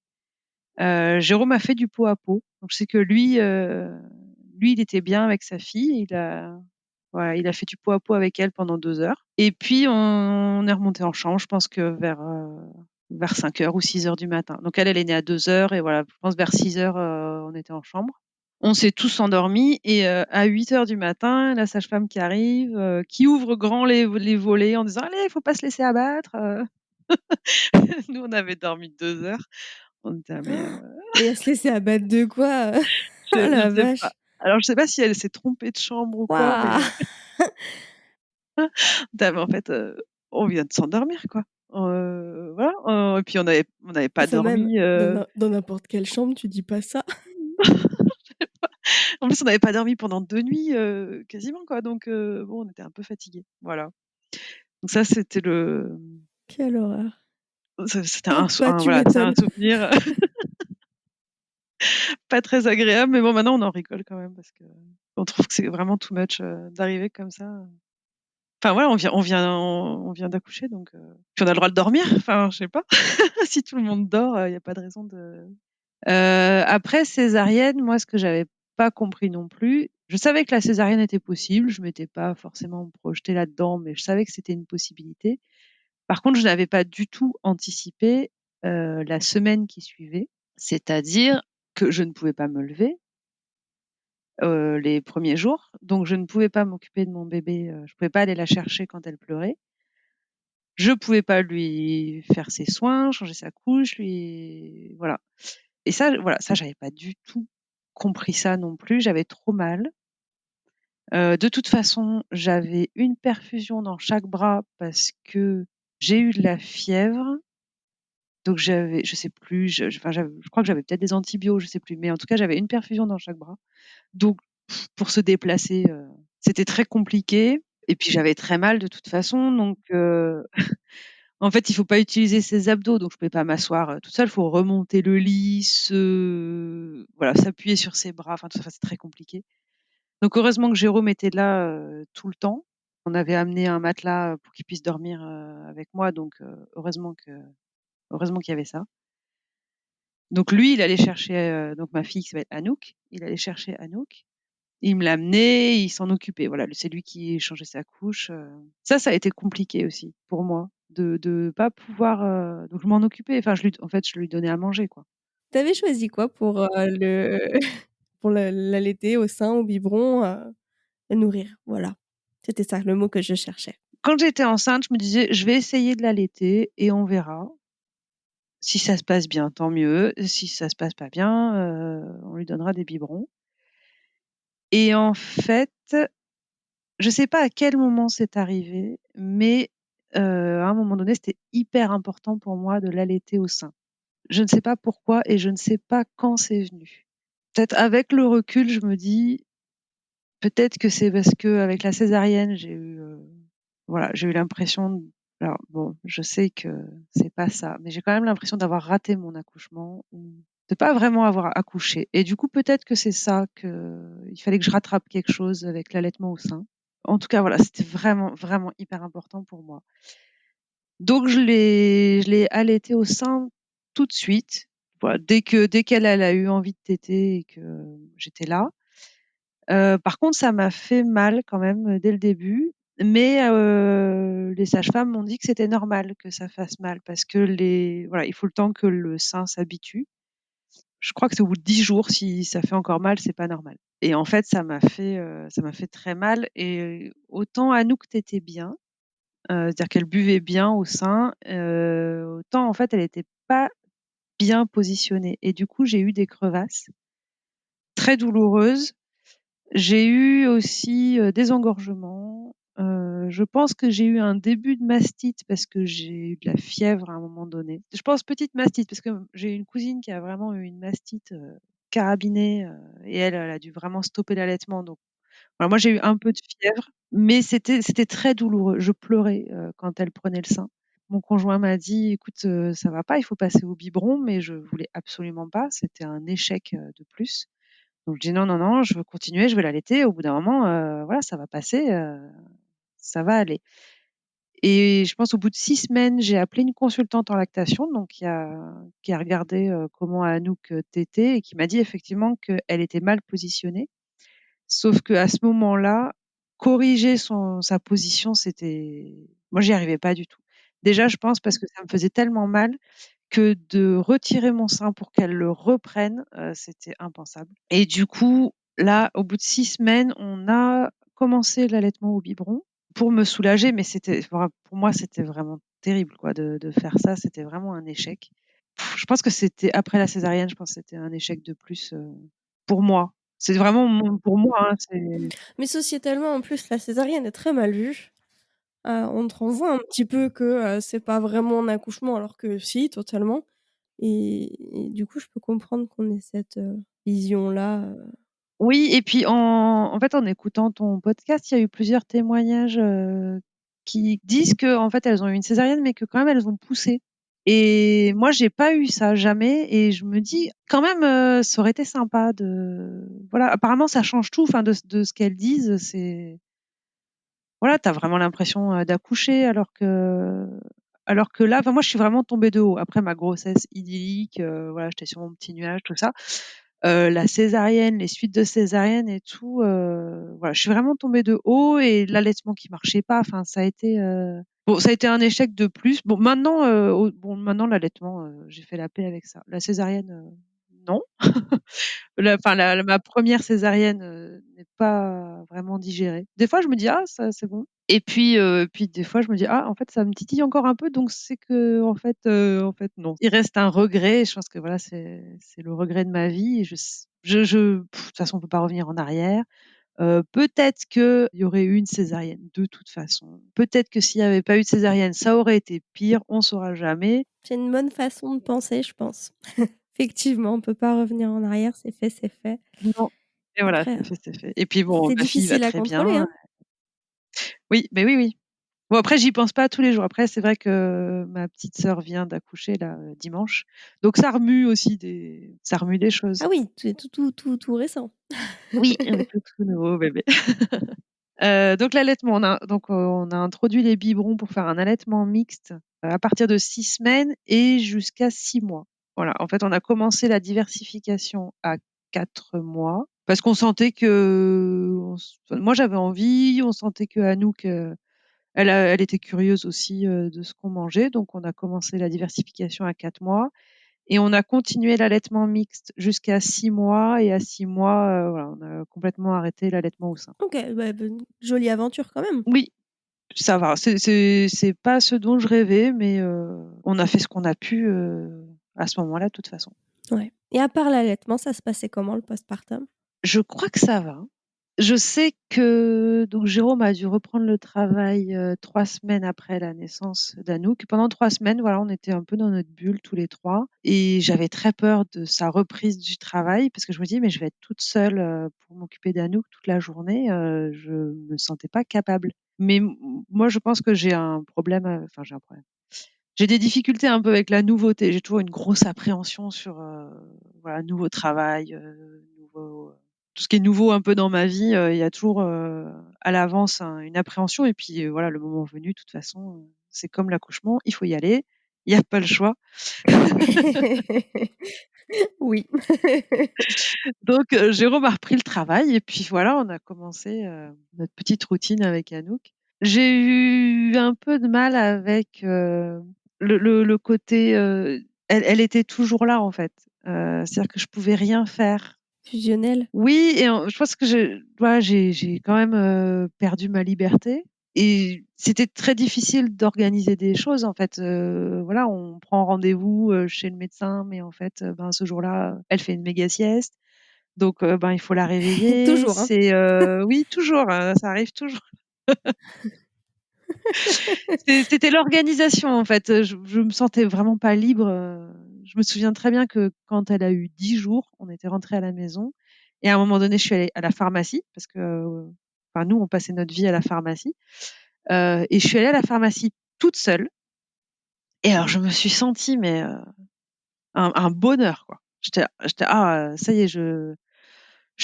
Jérôme a fait du pot à pot. Donc je sais que lui, il était bien avec sa fille. Voilà, il a fait du pot à pot avec elle pendant 2 heures. Et puis on est remonté en chambre, je pense que vers 5 heures ou 6 heures du matin. Donc elle est née à 2 heures et voilà, je pense vers 6 heures, on était en chambre. On s'est tous endormis et à 8 heures du matin, la sage-femme qui arrive, qui ouvre grand les volets en disant allez, il faut pas se laisser abattre. Nous, on avait dormi 2 heures. On était là, mais Et elle se laissait abattre de quoi? Oh je la sais pas. vache! Alors je sais pas si elle s'est trompée de chambre ou quoi, mais Waouh! en fait, on vient de s'endormir, quoi. Voilà, et puis on avait pas Enfin même dormi, dans n'importe quelle chambre, tu dis pas ça. en plus, on n'avait pas dormi pendant 2 nuits, quasiment, quoi, donc bon, on était un peu fatigués, voilà. Donc ça, Quelle horreur. c'était Oh bah, tu voilà, c'est un m'étonnes. souvenir pas très agréable, mais bon, maintenant, on en rigole quand même parce qu'on trouve que c'est vraiment too much, d'arriver comme ça. Enfin voilà, on vient d'accoucher, donc puis on a le droit de dormir, enfin, je sais pas. Si tout le monde dort, il y a pas de raison de après césarienne, moi, ce que j'avais pas compris non plus, je savais que la césarienne était possible, je m'étais pas forcément projetée là-dedans, mais je savais que c'était une possibilité. Par contre, je n'avais pas du tout anticipé, la semaine qui suivait, c'est-à-dire que je ne pouvais pas me lever, les premiers jours, donc je ne pouvais pas m'occuper de mon bébé, je pouvais pas aller la chercher quand elle pleurait. Je pouvais pas lui faire ses soins, changer sa couche, voilà. Et ça, voilà, ça, j'avais pas du tout compris ça non plus, j'avais trop mal. De toute façon, j'avais une perfusion dans chaque bras parce que j'ai eu de la fièvre, donc je sais plus, enfin, je crois que j'avais peut-être des antibiotiques, je sais plus, mais en tout cas, j'avais une perfusion dans chaque bras. Donc pour se déplacer, c'était très compliqué et puis j'avais très mal de toute façon, donc en fait, il faut pas utiliser ses abdos, donc je pouvais pas m'asseoir, toute seule. Il faut remonter le lit, voilà, s'appuyer sur ses bras, enfin tout ça, enfin, c'est très compliqué. Donc heureusement que Jérôme était là, tout le temps. On avait amené un matelas, pour qu'il puisse dormir, avec moi, donc heureusement qu'il y avait ça. Donc lui, il allait chercher, donc ma fille qui s'appelle Anouk, il allait chercher Anouk. Il me l'amenait, il s'en occupait. Voilà, c'est lui qui changeait sa couche. Ça a été compliqué aussi pour moi de pas pouvoir. Donc je m'en occupais. Enfin, en fait, je lui donnais à manger, quoi. Tu avais choisi quoi pour, le pour l'allaiter au sein, au biberon, nourrir? Voilà. C'était ça le mot que je cherchais. Quand j'étais enceinte, je me disais, je vais essayer de l'allaiter et on verra. Si ça se passe bien, tant mieux. Si ça se passe pas bien, on lui donnera des biberons. Et en fait, je sais pas à quel moment c'est arrivé, mais à un moment donné, c'était hyper important pour moi de l'allaiter au sein. Je ne sais pas pourquoi et je ne sais pas quand c'est venu. Peut-être avec le recul, je me dis, peut-être que c'est parce qu'avec la césarienne, voilà, j'ai eu l'impression alors bon, je sais que c'est pas ça, mais j'ai quand même l'impression d'avoir raté mon accouchement ou de pas vraiment avoir accouché et du coup, peut-être que c'est ça, qu'il fallait que je rattrape quelque chose avec l'allaitement au sein. En tout cas, voilà, c'était vraiment, vraiment hyper important pour moi. Donc je l'ai allaitée au sein tout de suite. Voilà, dès qu'elle a eu envie de téter et que j'étais là. Par contre, ça m'a fait mal quand même, dès le début, mais les sages-femmes m'ont dit que c'était normal que ça fasse mal parce que voilà, il faut le temps que le sein s'habitue. Je crois que c'est au bout de 10 jours, si ça fait encore mal, c'est pas normal et en fait, ça m'a fait très mal et autant Anouk tétait bien, c'est-à-dire qu'elle buvait bien au sein, autant en fait, elle était pas bien positionné et du coup, j'ai eu des crevasses très douloureuses. J'ai eu aussi, des engorgements, je pense que j'ai eu un début de mastite parce que j'ai eu de la fièvre à un moment donné. Je pense petite mastite parce que j'ai une cousine qui a vraiment eu une mastite, carabinée, et elle a dû vraiment stopper l'allaitement donc voilà, moi j'ai eu un peu de fièvre, mais c'était très douloureux. Je pleurais, quand elle prenait le sein. Mon conjoint m'a dit: «Écoute, ça va pas, il faut passer au biberon», mais je voulais absolument pas, c'était un échec, de plus. Donc je dis: «Non, non, non, je veux continuer, je veux l'allaiter. Au bout d'un moment, voilà, ça va passer, ça va aller» et je pense au bout de 6 semaines, j'ai appelé une consultante en lactation, donc qui a regardé, comment Anouk, tétait et qui m'a dit effectivement qu'elle était mal positionnée. Sauf qu'à ce moment-là, corriger sa position, moi, j'y arrivais pas du tout. Déjà, je pense parce que ça me faisait tellement mal que de retirer mon sein pour qu'elle le reprenne, c'était impensable et du coup, là, au bout de 6 semaines, on a commencé l'allaitement au biberon pour me soulager, mais pour moi, c'était vraiment terrible, quoi, de faire ça. C'était vraiment un échec. Je pense que c'était après la césarienne, je pense que c'était un échec de plus, pour moi. C'est vraiment pour moi, hein, c'est Mais sociétalement, en plus, la césarienne est très mal vue. On te renvoie un petit peu que, c'est pas vraiment un accouchement alors que si, totalement et du coup, je peux comprendre qu'on ait cette, vision-là. oui et puis en fait, en écoutant ton podcast, il y a eu plusieurs témoignages, qui disent qu'en fait, elles ont eu une césarienne, mais que quand même elles ont poussé et moi, j'ai pas eu ça, jamais et je me dis: «Quand même, ça aurait été sympa de» voilà, apparemment ça change tout, enfin de ce qu'elles disent, c'est voilà, tu as vraiment l'impression, d'accoucher alors que là, enfin moi, je suis vraiment tombée de haut. Après ma grossesse idyllique, voilà, j'étais sur mon petit nuage, tout ça. La césarienne, les suites de césarienne et tout, voilà, je suis vraiment tombée de haut et l'allaitement qui marchait pas, enfin bon, ça a été un échec de plus. Bon maintenant, maintenant l'allaitement, j'ai fait la paix avec ça. La césarienne, non. Enfin la ma première césarienne, n'est pas vraiment digérée. Des fois je me dis: «Ah ça c'est bon» et puis des fois je me dis: «Ah en fait ça me titille encore un peu donc c'est en fait non». Il reste un regret et je pense que voilà c'est le regret de ma vie et je de toute façon on peut pas revenir en arrière. Peut-être qu'il y aurait eu une césarienne de toute façon. Peut-être que s'il y avait pas eu de césarienne, ça aurait été pire, on saura jamais. C'est une bonne façon de penser, je pense. Effectivement, on peut pas revenir en arrière, c'est fait. Non et voilà, Après, c'est fait et puis bon, c'est ma fille va difficile à très contrôler, bien. hein. Oui, mais oui, oui. Bon après j'y pense pas tous les jours. Après c'est vrai que ma petite sœur vient d'accoucher là, dimanche, donc ça remue des choses. Ah oui, c'est tout récent. Oui, tout nouveau bébé. Donc l'allaitement, on a introduit les biberons pour faire un allaitement mixte, à partir de 6 semaines et jusqu'à 6 mois. Voilà, en fait, on a commencé la diversification à 4 mois parce qu'on sentait moi j'avais envie, on sentait qu'Anouk, elle était curieuse aussi, de ce qu'on mangeait, donc on a commencé la diversification à 4 mois et on a continué l'allaitement mixte jusqu'à 6 mois et à 6 mois, voilà, on a complètement arrêté l'allaitement au sein. OK, jolie aventure quand même. Oui, ça va, c'est pas ce dont je rêvais, mais on a fait ce qu'on a pu, à ce moment-là, de toute façon. Ouais et à part l'allaitement, ça se passait comment le postpartum? Je crois que ça va. Je sais que donc Jérôme a dû reprendre le travail, 3 semaines après la naissance d'Anouk. Pendant 3 semaines, voilà, on était un peu dans notre bulle tous les 3 et j'avais très peur de sa reprise du travail parce que je me dis: «Mais je vais être toute seule, pour m'occuper d'Anouk toute la journée», je me sentais pas capable. Mais moi, je pense que j'ai un problème, enfin j'ai un problème. J'ai des difficultés un peu avec la nouveauté. J'ai toujours une grosse appréhension sur, voilà, nouveau travail, tout ce qui est nouveau un peu dans ma vie, il y a toujours, à l'avance une appréhension et puis, voilà, le moment venu, de toute façon, c'est comme l'accouchement, il faut y aller, il y a pas le choix. Oui. Donc, Jérôme a repris le travail et puis voilà, on a commencé, notre petite routine avec Anouk. J'ai eu un peu de mal avec, le côté, elle était toujours là, en fait. C'est-à-dire que je pouvais rien faire. Fusionnel? Oui et je pense que voilà, j'ai quand même, perdu ma liberté. et c'était très difficile d'organiser des choses, en fait. Voilà, on prend rendez-vous, chez le médecin, mais en fait, ben, ce jour-là, elle fait une méga sieste, donc ben, il faut la réveiller. Toujours, hein. Oui, toujours, ça arrive toujours. C'était l'organisation, en fait. Je me sentais vraiment pas libre. Je me souviens très bien que quand elle a eu 10 jours, on était rentrés à la maison et à un moment donné, je suis allée à la pharmacie parce que, enfin, nous, on passait notre vie à la pharmacie, et je suis allée à la pharmacie toute seule et alors je me suis sentie mais, un bonheur, quoi. J'étais: «Ah, ça y est, je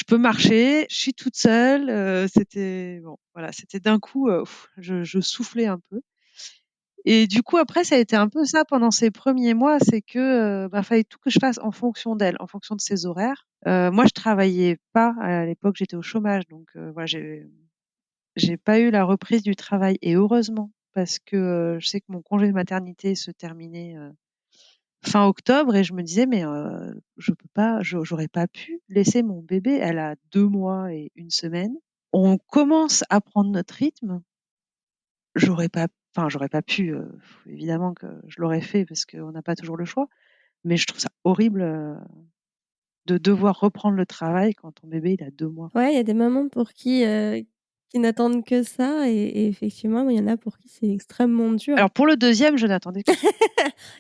peux marcher, je suis toute seule», c'était bon, voilà, c'était d'un coup, je soufflais un peu. Et du coup, après, ça a été un peu ça pendant ces premiers mois, c'est que, bah, fallait tout que je fasse en fonction d'elle, en fonction de ses horaires. Moi, je travaillais pas à l'époque, j'étais au chômage, donc voilà, j'ai pas eu la reprise du travail et heureusement parce que, je sais que mon congé de maternité se terminait, fin octobre et je me disais: «Mais je peux pas, j'aurais pas pu laisser mon bébé». Elle a 2 mois et 1 semaine. On commence à prendre notre rythme. J'aurais pas j'aurais pas pu, évidemment que je l'aurais fait parce qu'on n'a pas toujours le choix, mais je trouve ça horrible, de devoir reprendre le travail quand ton bébé, il a 2 mois. Ouais, il y a des mamans pour qui n'attendent que ça et effectivement, il y en a pour qui c'est extrêmement dur. Alors pour le deuxième, je n'attendais que ça.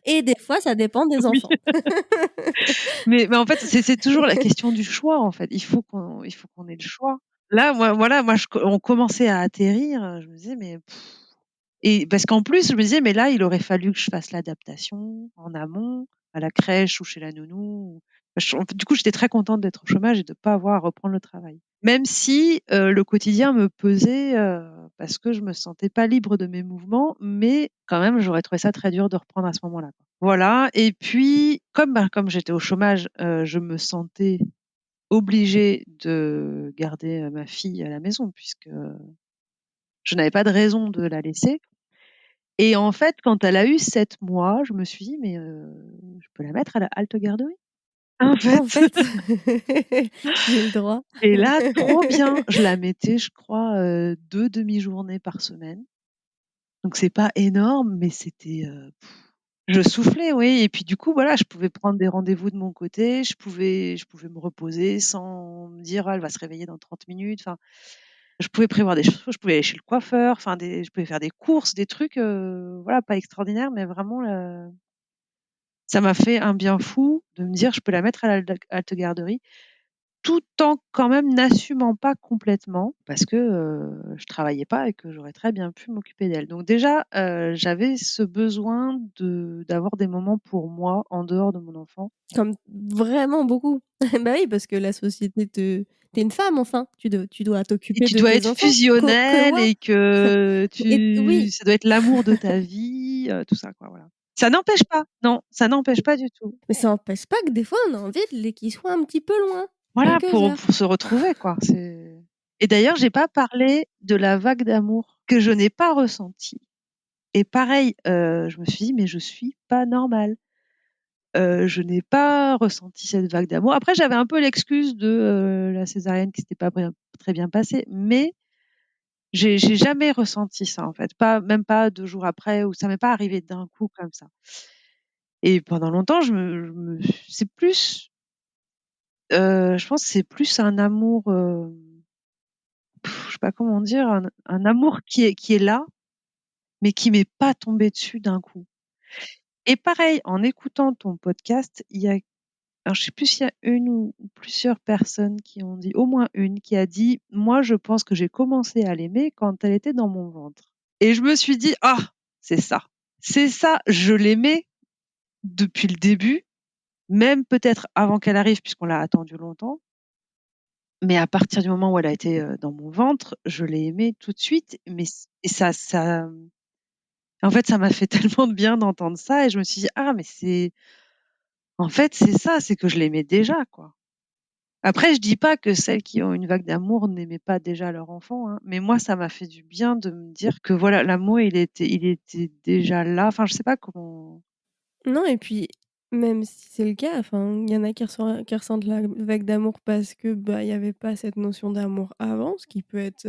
Et des fois, ça dépend des Oui, enfants. mais en fait, c'est toujours la question du choix, en fait. Il faut qu'on ait le choix. Là, moi voilà, moi on commençait à atterrir, je me disais: «Mais» et parce qu'en plus, je me disais: «Mais là, il aurait fallu que je fasse l'adaptation en amont, à la crèche ou chez la nounou». Du coup, j'étais très contente d'être au chômage et de pas avoir à reprendre le travail. Même si, le quotidien me pesait, parce que je me sentais pas libre de mes mouvements, mais quand même, j'aurais trouvé ça très dur de reprendre à ce moment-là, quoi. Voilà et puis comme j'étais au chômage, je me sentais obligée de garder, ma fille à la maison puisque je n'avais pas de raison de la laisser. Et en fait, quand elle a eu 7 mois, je me suis dit: «Mais je peux la mettre à la halte garderie, en En fait». fait, j'ai le droit. Et là, trop bien, je la mettais, je crois, 2 demi-journées par semaine. Donc c'est pas énorme, mais c'était, je soufflais, oui et puis du coup, voilà, je pouvais prendre des rendez-vous de mon côté, je pouvais me reposer sans me dire: «Ah, elle va se réveiller dans 30 minutes». Enfin, je pouvais prévoir des choses, je pouvais aller chez le coiffeur, enfin je pouvais faire des courses, des trucs, voilà, pas extraordinaires, mais vraiment, ça m'a fait un bien fou de me dire: «Je peux la mettre à la halte garderie», tout en quand même n'assumant pas complètement parce que, je travaillais pas et que j'aurais très bien pu m'occuper d'elle. Donc déjà, j'avais ce besoin d'avoir des moments pour moi en dehors de mon enfant. Comme vraiment beaucoup. Bah oui, parce que la société tu es une femme enfin, tu dois Et t'occuper tu de dois tes être enfants. Que fusionnelle moi. et que Et oui, ça doit être l'amour de ta vie, tout ça quoi, voilà. Ça n'empêche pas, non, ça n'empêche pas du tout. mais ça empêche pas que des fois on a envie de les qu'ils soient un petit peu loin, Voilà, quelques pour heures. se retrouver quoi, et d'ailleurs, j'ai pas parlé de la vague d'amour que je n'ai pas ressentie. Et pareil, je me suis dit: «Mais je suis pas normale». Je n'ai pas ressenti cette vague d'amour. Après, j'avais un peu l'excuse de, la césarienne qui s'était pas très bien passée, mais j'ai jamais ressenti ça, en fait. Même pas 2 jours après ou ça m'est pas arrivé d'un coup comme ça. Et pendant longtemps, c'est plus, je pense que c'est plus un amour, je sais pas comment dire, un amour qui est là, mais qui m'est pas tombé dessus d'un coup. Et pareil, en écoutant ton podcast, il y a alors je sais plus s'il y a une ou plusieurs personnes qui ont dit, au moins une qui a dit: «Moi, je pense que j'ai commencé à l'aimer quand elle était dans mon ventre». Et je me suis dit: «Ah, c'est ça. C'est ça, je l'aimais depuis le début, même peut-être avant qu'elle arrive puisqu'on l'a attendue longtemps, mais à partir du moment où elle a été, dans mon ventre, je l'ai aimée tout de suite». Mais et en fait, ça m'a fait tellement de bien d'entendre ça et je me suis dit: «Ah mais en fait, c'est ça, c'est que je l'aimais déjà, quoi». Après, je dis pas que celles qui ont une vague d'amour n'aimaient pas déjà leur enfant, hein, mais moi, ça m'a fait du bien de me dire que voilà, l'amour, il était déjà là. Enfin, je sais pas comment. Non et puis Même si c'est le cas, enfin, il y en a qui ressentent la vague d'amour parce que, bah, il y avait pas cette notion d'amour avant, ce qui peut être,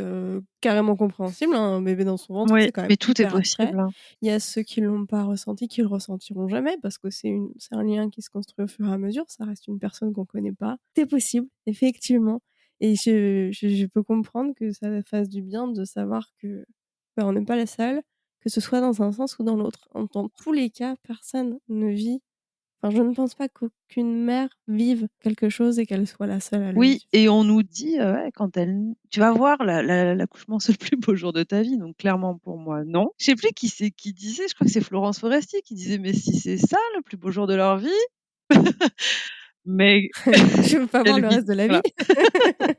carrément compréhensible, hein. Un bébé dans son ventre, Ouais, c'est quand même mais tout est hyper abstrait. possible, hein. Il y a ceux qui l'ont pas ressenti, qui le ressentiront jamais parce que c'est un lien qui se construit au fur et à mesure, ça reste une personne qu'on connaît pas. C'est possible, effectivement et je peux comprendre que ça fasse du bien de savoir que, bah, on n'est pas la seule, que ce soit dans un sens ou dans l'autre. Dans tous les cas, personne ne vit. Enfin, je ne pense pas qu'aucune mère vive quelque chose et qu'elle soit la seule à le Oui, vivre. et on nous dit, ouais, quand elle tu vas voir l'accouchement, c'est le plus beau jour de ta vie, donc clairement pour moi, non. Je sais plus qui c'est qui disait, je crois que c'est Florence Foresti qui disait: «Mais si c'est ça le plus beau jour de leur vie, mais Je veux pas voir quelle le vie?» reste de la vie. Voilà.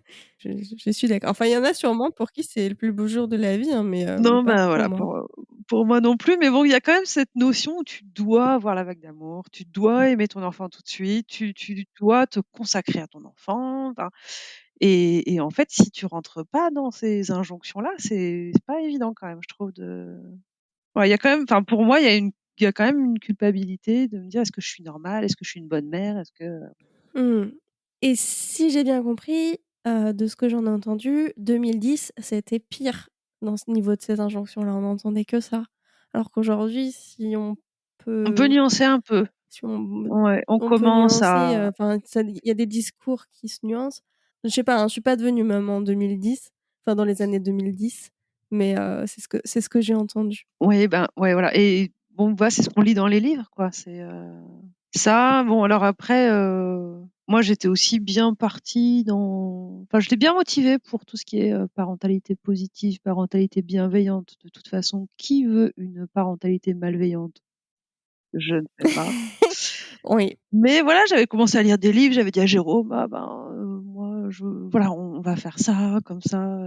Je suis d'accord. Enfin, il y en a sûrement pour qui c'est le plus beau jour de la vie, hein, mais Non, pas bah, pour voilà, moi. pour moi non plus, mais bon, il y a quand même cette notion où tu dois avoir la vague d'amour, tu dois aimer ton enfant tout de suite, tu dois te consacrer à ton enfant, enfin et en fait, si tu rentres pas dans ces injonctions-là, c'est pas évident quand même, je trouve de ouais, il y a quand même enfin, pour moi, il y a quand même une culpabilité de me dire: «Est-ce que je suis normale? Est-ce que je suis une bonne mère? Est-ce que» Mmh et si j'ai bien compris, de ce que j'en ai entendu, 2010, c'était pire dans ce niveau de ces injonctions-là. On n'entendait que ça. Alors qu'aujourd'hui, on peut peut nuancer un peu. si on Ouais, on on peut commence nuancer, à enfin, ça il y a des discours qui se nuancent. Je sais pas, hein, je suis pas devenue maman en 2010, enfin dans les années 2010, mais c'est ce que j'ai entendu. ouais, ben, ouais, voilà et bon, bah, c'est ce qu'on lit dans les livres, quoi, ça, bon alors après, moi j'étais aussi bien partie dans enfin j'étais bien motivée pour tout ce qui est, parentalité positive, parentalité bienveillante. De toute façon, qui veut une parentalité malveillante? Je ne sais pas. Oui. Mais voilà, j'avais commencé à lire des livres, j'avais dit à Jérôme: «Ah ben, moi je voilà, on va faire ça, comme ça,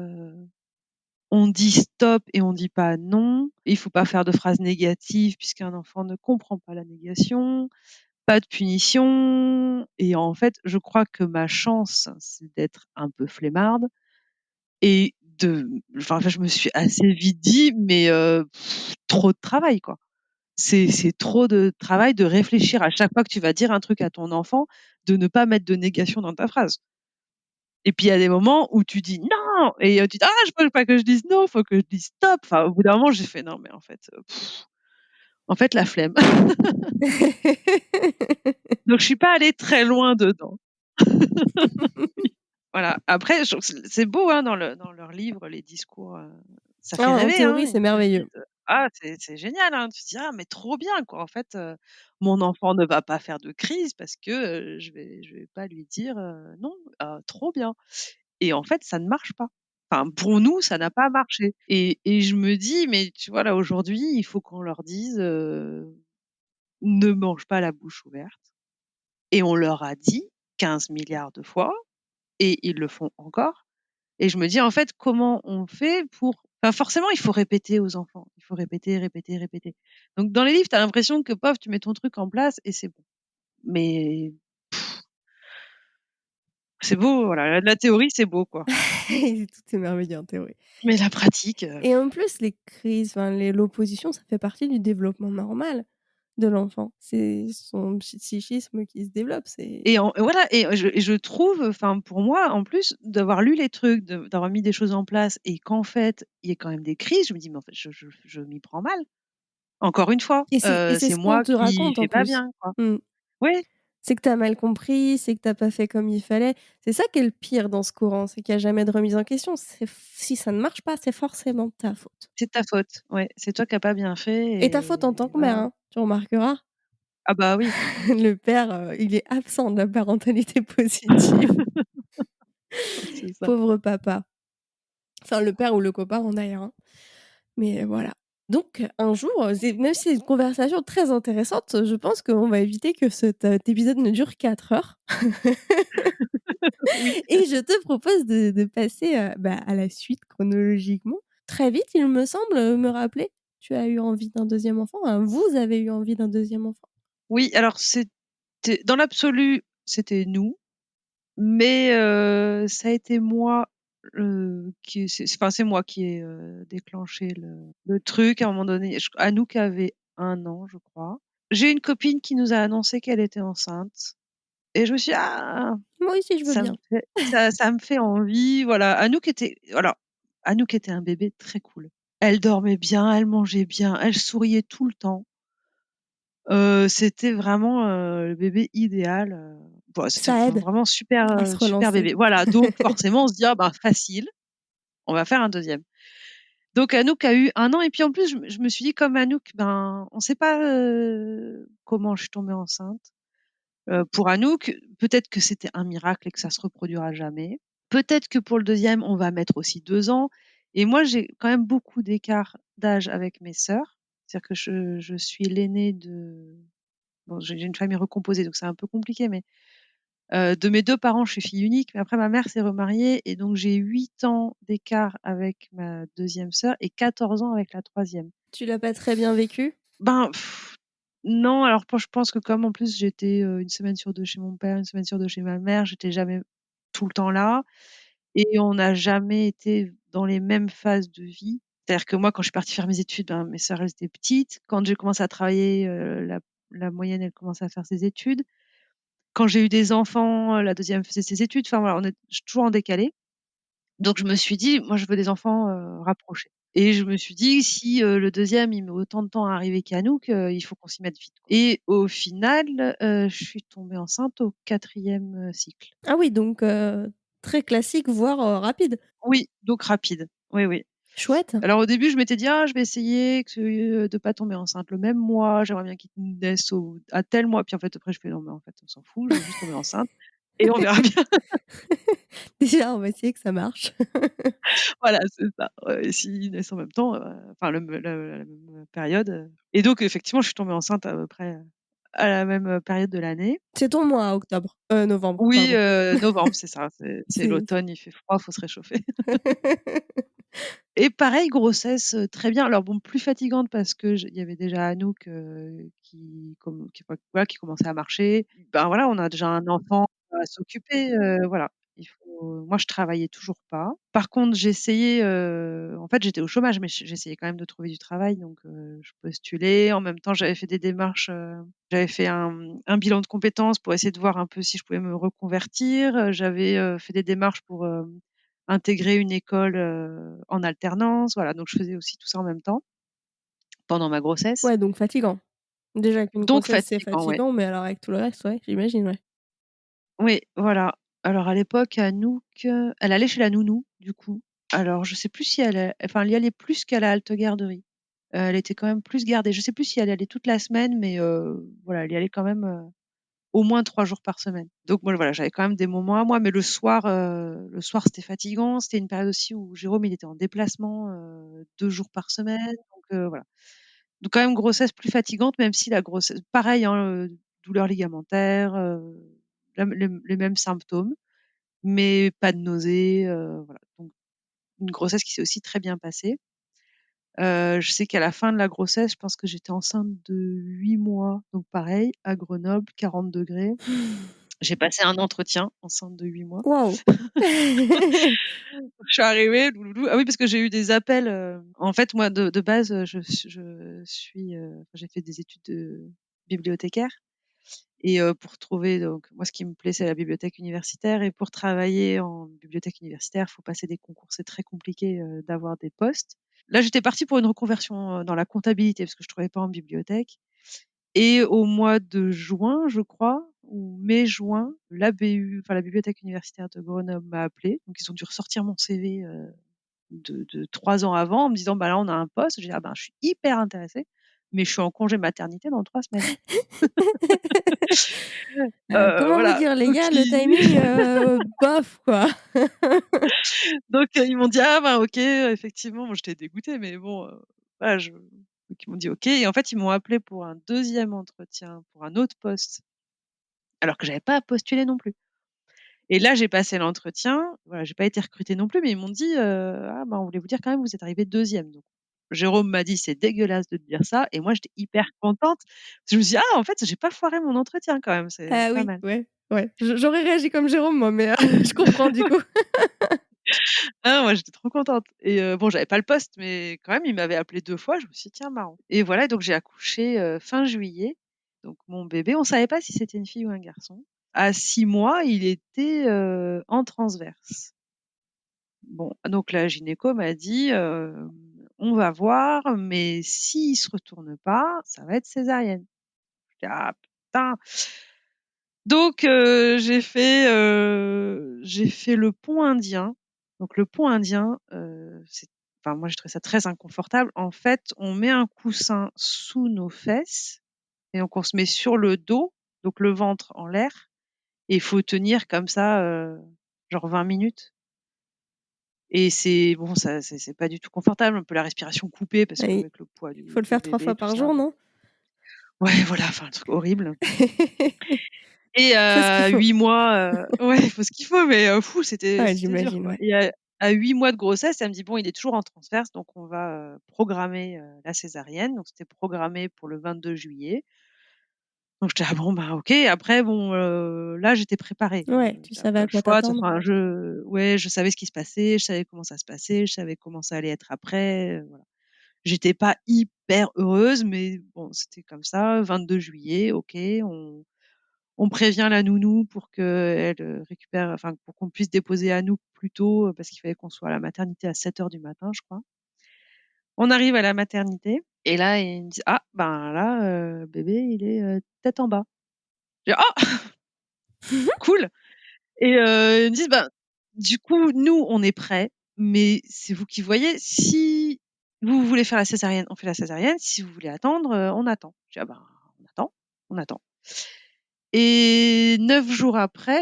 on dit stop et on dit pas non. Il faut pas faire de phrases négatives puisqu'un enfant ne comprend pas la négation. Pas de punition et en fait, je crois que ma chance, c'est d'être un peu flemmarde et de enfin, je me suis assez vite dit: «Mais trop de travail, quoi». C'est trop de travail de réfléchir à chaque fois que tu vas dire un truc à ton enfant, de ne pas mettre de négation dans ta phrase et puis il y a des moments où tu dis: «Non» et tu dis: «Ah, je veux pas que je dise non, faut que je dise stop». Enfin, au bout d'un moment, j'ai fait: «Non, mais en fait, la flemme». Donc je suis pas allée très loin dedans. Voilà. Après, je trouve que c'est beau, hein, dans leurs livres, les discours, ça fait Ah, en rêver, hein. théorie, c'est Ils te merveilleux. disent, ah, c'est génial, hein. Tu te dis: «Ah, mais trop bien, quoi. En fait, mon enfant ne va pas faire de crise parce que, je vais pas lui dire, non, trop bien» et en fait, ça ne marche pas. Enfin, pour nous, ça n'a pas marché et je me dis: «Mais tu vois, là, aujourd'hui, il faut qu'on leur dise, ne mange pas la bouche ouverte» et on leur a dit 15 milliards de fois et ils le font encore. Et je me dis: «En fait, comment on fait pour» enfin, forcément, il faut répéter aux enfants. Il faut répéter, répéter, répéter. Donc dans les livres, tu as l'impression que pof, tu mets ton truc en place et c'est bon. Mais c'est beau, voilà, la théorie, c'est beau, quoi. Tout est merveilleux en théorie Mais la pratique, et en plus, les crises, enfin les l'opposition, ça fait partie du développement normal de l'enfant. C'est son psychisme qui se développe, c'est et voilà et je trouve, enfin, pour moi, en plus, d'avoir lu les trucs, d'avoir mis des choses en place et qu'en fait, il y ait quand même des crises, je me dis: «Mais en fait, je m'y prends mal». Encore une fois, et c'est c'est ce qu'on moi te qui raconte en fais pas plus. bien, quoi. Mmh. Ouais. C'est que tu as mal compris, c'est que tu as pas fait comme il fallait. C'est ça qui est le pire dans ce courant, c'est qu'il y a jamais de remise en question. C'est si ça ne marche pas, c'est forcément ta faute C'est ta faute, ouais, c'est toi qui as pas bien fait et ta faute en tant et que mère, voilà. hein, tu remarqueras. Ah bah oui. Le père, il est absent de la parentalité positive. C'est ça. Pauvre papa. Enfin, le père ou le copain en d'ailleurs, hein. Mais voilà. Donc un jour, c'est même si c'est une conversation très intéressante, je pense qu'on va éviter que cet épisode ne dure 4 heures Oui. et je te propose de passer, bah, à la suite chronologiquement. Très vite, il me semble, me rappeler, tu as eu envie d'un deuxième enfant, enfin vous avez eu envie d'un deuxième enfant. Oui, alors c'était dans l'absolu, c'était nous, mais ça a été moi, enfin, c'est moi qui ai, déclenché le truc à un moment donné. Anouk avait 1 an, je crois J'ai une copine qui nous a annoncé qu'elle était enceinte et je me suis dit: «Ah!» Moi aussi, je veux bien. Ça me fait envie, voilà. Anouk était un bébé très cool. Elle dormait bien, elle mangeait bien, elle souriait tout le temps. C'était vraiment, le bébé idéal, bah, c'était Ça enfin aide vraiment super, à se super relancer. bébé. Voilà, donc forcément on se dit: «Ah bah facile, on va faire un deuxième. Donc Anouk a eu 1 an et puis en plus je me suis dit comme Anouk, ben, on sait pas, comment je suis tombée enceinte. Pour Anouk, peut-être que c'était un miracle et que ça se reproduira jamais. Peut-être que pour le deuxième, on va mettre aussi 2 ans et moi, j'ai quand même beaucoup d'écart d'âge avec mes sœurs. C'est-à-dire que je suis l'aînée de bon, j'ai une famille recomposée, donc c'est un peu compliqué, mais de mes 2 parents, je suis fille unique, mais après ma mère s'est remariée et donc j'ai 8 ans d'écart avec ma deuxième sœur et 14 ans avec la troisième. Tu l'as pas très bien vécu? Ben, non, alors je pense que comme en plus j'étais, 1 semaine sur 2 chez mon père, 1 semaine sur 2 chez ma mère, j'étais jamais tout le temps là et on n'a jamais été dans les mêmes phases de vie. C'est-à-dire que moi, quand je suis partie faire mes études, ben, mes sœurs, elles étaient petites. Quand j'ai commencé à travailler, la moyenne, elle commençait à faire ses études. Quand j'ai eu des enfants, la deuxième faisait ses études. Enfin voilà, on est toujours en décalé. Donc je me suis dit: «Moi, je veux des enfants, rapprochés» et je me suis dit: «Si, le deuxième il met autant de temps à arriver qu'Anouk, il faut qu'on s'y mette vite» et au final, je suis tombée enceinte au 4e, cycle. Ah oui, donc très classique, voire, rapide. Oui, donc rapide. Oui, oui. Chouette. Alors au début, je m'étais dit: «Ah, je vais essayer de pas tomber enceinte le même mois, j'aimerais bien qu'il naisse à tel mois» puis en fait après je fais: «Non mais en fait on s'en fout, je vais juste tomber enceinte et on verra bien». Déjà, on va essayer que ça marche. Voilà, c'est ça, et s'ils naissent en même temps, enfin la même période, et donc effectivement, je suis tombée enceinte à peu près, à la même, période de l'année. C'est ton mois, octobre, novembre, Oui, pardon. novembre, c'est ça, c'est C'est l'automne, il fait froid, faut se réchauffer. Et pareil, grossesse, très bien. Alors bon, plus fatigante parce que il y avait déjà Anouk, qui commençait à marcher. Ben, voilà, on a déjà un enfant à s'occuper, voilà. Moi, je travaillais toujours pas. Par contre, j'essayais, en fait, j'étais au chômage, mais j'essayais quand même de trouver du travail, donc je postulais. En même temps, j'avais fait des démarches, j'avais fait un bilan de compétences pour essayer de voir un peu si je pouvais me reconvertir. J'avais, fait des démarches pour, intégrer une école, en alternance, voilà, donc je faisais aussi tout ça en même temps, pendant ma grossesse. ouais, donc fatigant. Déjà qu'une Donc grossesse, c'est fatigant, ouais. fatigant, mais alors avec tout le reste, ouais, j'imagine, ouais. Oui, voilà. Alors à l'époque, Anouk, elle allait chez la nounou, du coup. Alors je sais plus si elle y allait plus qu'à la halte garderie. Elle était quand même plus gardée. Je sais plus si elle y allait toute la semaine, mais voilà, elle y allait quand même, au moins 3 jours par semaine. Donc moi, voilà, j'avais quand même des moments à moi, mais le soir, c'était fatigant. C'était une période aussi où Jérôme, il était en déplacement, 2 jours par semaine, donc voilà. Donc quand même grossesse plus fatigante, même si la grossesse pareil, hein, douleurs ligamentaires, les mêmes symptômes, mais pas de nausées, voilà. Donc une grossesse qui s'est aussi très bien passée. Je sais qu'à la fin de la grossesse, je pense que j'étais enceinte de 8 mois, donc pareil, à Grenoble, 40°. J'ai passé un entretien, enceinte de 8 mois. Waouh! Je suis arrivée, louloulou ah oui, parce que j'ai eu des appels, en fait, moi, de base, je suis, j'ai fait des études de bibliothécaire et pour trouver donc moi, ce qui me plaît, c'est la bibliothèque universitaire et pour travailler en bibliothèque universitaire, il faut passer des concours. C'est très compliqué, d'avoir des postes. Là, j'étais partie pour une reconversion, dans la comptabilité parce que je trouvais pas en bibliothèque. Et au mois de juin, je crois, ou mai-juin, l'ABU, enfin la bibliothèque universitaire de Grenoble m'a appelée. Donc ils ont dû ressortir mon CV, de 3 ans avant en me disant: «Bah, là, on a un poste». J'ai dit: «Ah ben, je suis hyper intéressée, mais je suis en congé maternité dans 3 semaines». Comment vous Voilà, dire, les donc gars, le timing, bof, quoi. ils m'ont dit: «Ah ben, OK», effectivement, moi j'étais dégoûtée, mais bon, voilà, donc ils m'ont dit: «OK» et en fait, ils m'ont appelée pour un deuxième entretien pour un autre poste, alors que j'avais pas postulé non plus. Et là, j'ai passé l'entretien, voilà, j'ai pas été recrutée non plus, mais ils m'ont dit, «Ah bah, on voulait vous dire quand même, vous êtes arrivée deuxième. Donc Jérôme m'a dit: «C'est dégueulasse de te dire ça» et moi j'étais hyper contente. Je me suis dit: «Ah en fait, j'ai pas foiré mon entretien quand même, c'est Ah pas oui, mal». ouais, ouais. J'aurais réagi comme Jérôme, moi, mais je comprends, du coup. Ah moi j'étais trop contente et bon, j'avais pas le poste, mais quand même, il m'avait appelée 2 fois, je me suis dit: «Tiens, marrant» et voilà, donc j'ai accouché, fin juillet Donc mon bébé, on savait pas si c'était une fille ou un garçon. À 6 mois, il était, en transverse. Bon, donc la gynéco m'a dit, «On va voir, mais s'il se retourne pas, ça va être césarienne». Je dis: «Ah putain!» Donc j'ai fait le pont indien. Donc le pont indien, c'est enfin moi j'ai trouvé ça très inconfortable. En fait, on met un coussin sous nos fesses et donc on se met sur le dos, donc le ventre en l'air et il faut tenir comme ça, genre 20 minutes et c'est bon ça c'est pas du tout confortable, un peu la respiration coupée parce Et qu'avec le poids il faut le du faire 3 bébé fois tout par ça, jour, bon. non? Ouais voilà, enfin un truc horrible. Et Faut ce qu'il à faut. 8 mois, ouais, il faut ce qu'il faut, mais Ouais, c'était dur, j'imagine, quoi ouais. et à 8 mois de grossesse, elle me dit: «Bon, il est toujours en transverse, donc on va, programmer, la césarienne». Donc c'était programmé pour le 22 juillet. Donc j'étais: «Ah bon, bah, OK». Après bon, là, j'étais préparée, Ouais, tu j'avais savais pas à le quoi choix, t'attendre. enfin, je savais ce qui se passait, je savais comment ça se passait, je savais comment ça allait être après, voilà. J'étais pas hyper heureuse, mais bon, c'était comme ça, 22 juillet, OK, on prévient la nounou pour qu'elle, récupère enfin, pour qu'on puisse déposer Anouk plus tôt, parce qu'il fallait qu'on soit à la maternité à 7:00 du matin, je crois. On arrive à la maternité et là, ils me disent: «Ah, ben, là, bébé, il est, tête en bas». Je dis: «Ah! Cool» et ils me disent: «Ben, du coup, nous, on est prêts, mais c'est vous qui voyez. Si vous voulez faire la césarienne, on fait la césarienne. Si vous voulez attendre, on attend». Je dis: «Ah ben, on attend, on attend». Et 9 jours après,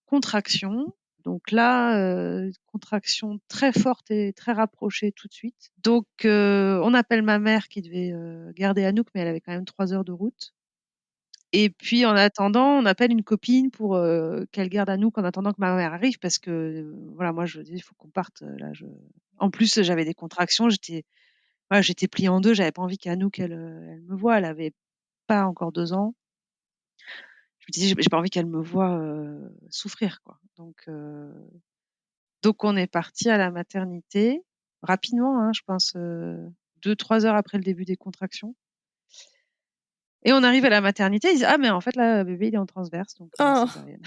contraction. Donc là, contraction très forte et très rapprochée tout de suite. Donc on appelle ma mère qui devait, garder Anouk, mais elle avait quand même 3 heures de route. Et puis en attendant, on appelle une copine pour, qu'elle garde Anouk en attendant que ma mère arrive parce que, voilà, moi je dis: «Il faut qu'on parte, là je» En plus, j'avais des contractions, j'étais voilà, j'étais pliée en 2, j'avais pas envie qu'Anouk elle me voie. Elle avait pas encore 2 ans. Je me disais: «J'ai pas envie qu'elle me voie, souffrir, quoi». Donc on est partis à la maternité rapidement, hein, je pense, 2-3 heures après le début des contractions et on arrive à la maternité, ils disent: «Ah mais en fait là, bébé il est en transverse donc Oh! césarienne».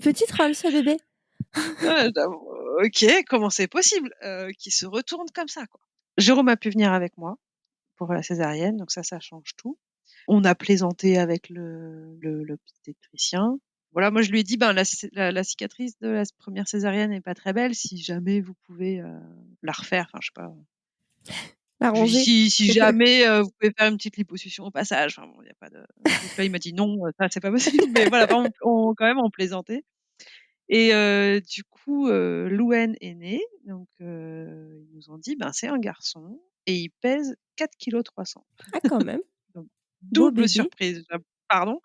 Petite rôle, ce bébé. Ouais, j'avoue, OK, comment c'est possible, qu'il se retourne comme ça, quoi? Jérôme a pu venir avec moi pour la césarienne, donc ça change tout. On a plaisanté avec l'obstétricien. Voilà, moi je lui ai dit: «Ben la cicatrice de la première césarienne est pas très belle, si jamais vous pouvez, la refaire», enfin je sais pas. Je lui ai dit: L'arranger. Si jamais, vous pouvez faire une petite liposuction au passage», enfin bon, il y a pas de donc là il m'a dit: «Non, ça c'est pas possible», mais voilà, enfin on quand même on plaisantait et du coup, Louane est né, donc ils nous ont dit: «Ben c'est un garçon et il pèse 4,3 kg». Ah, quand même. Donc Beau double bébé. surprise, pardon.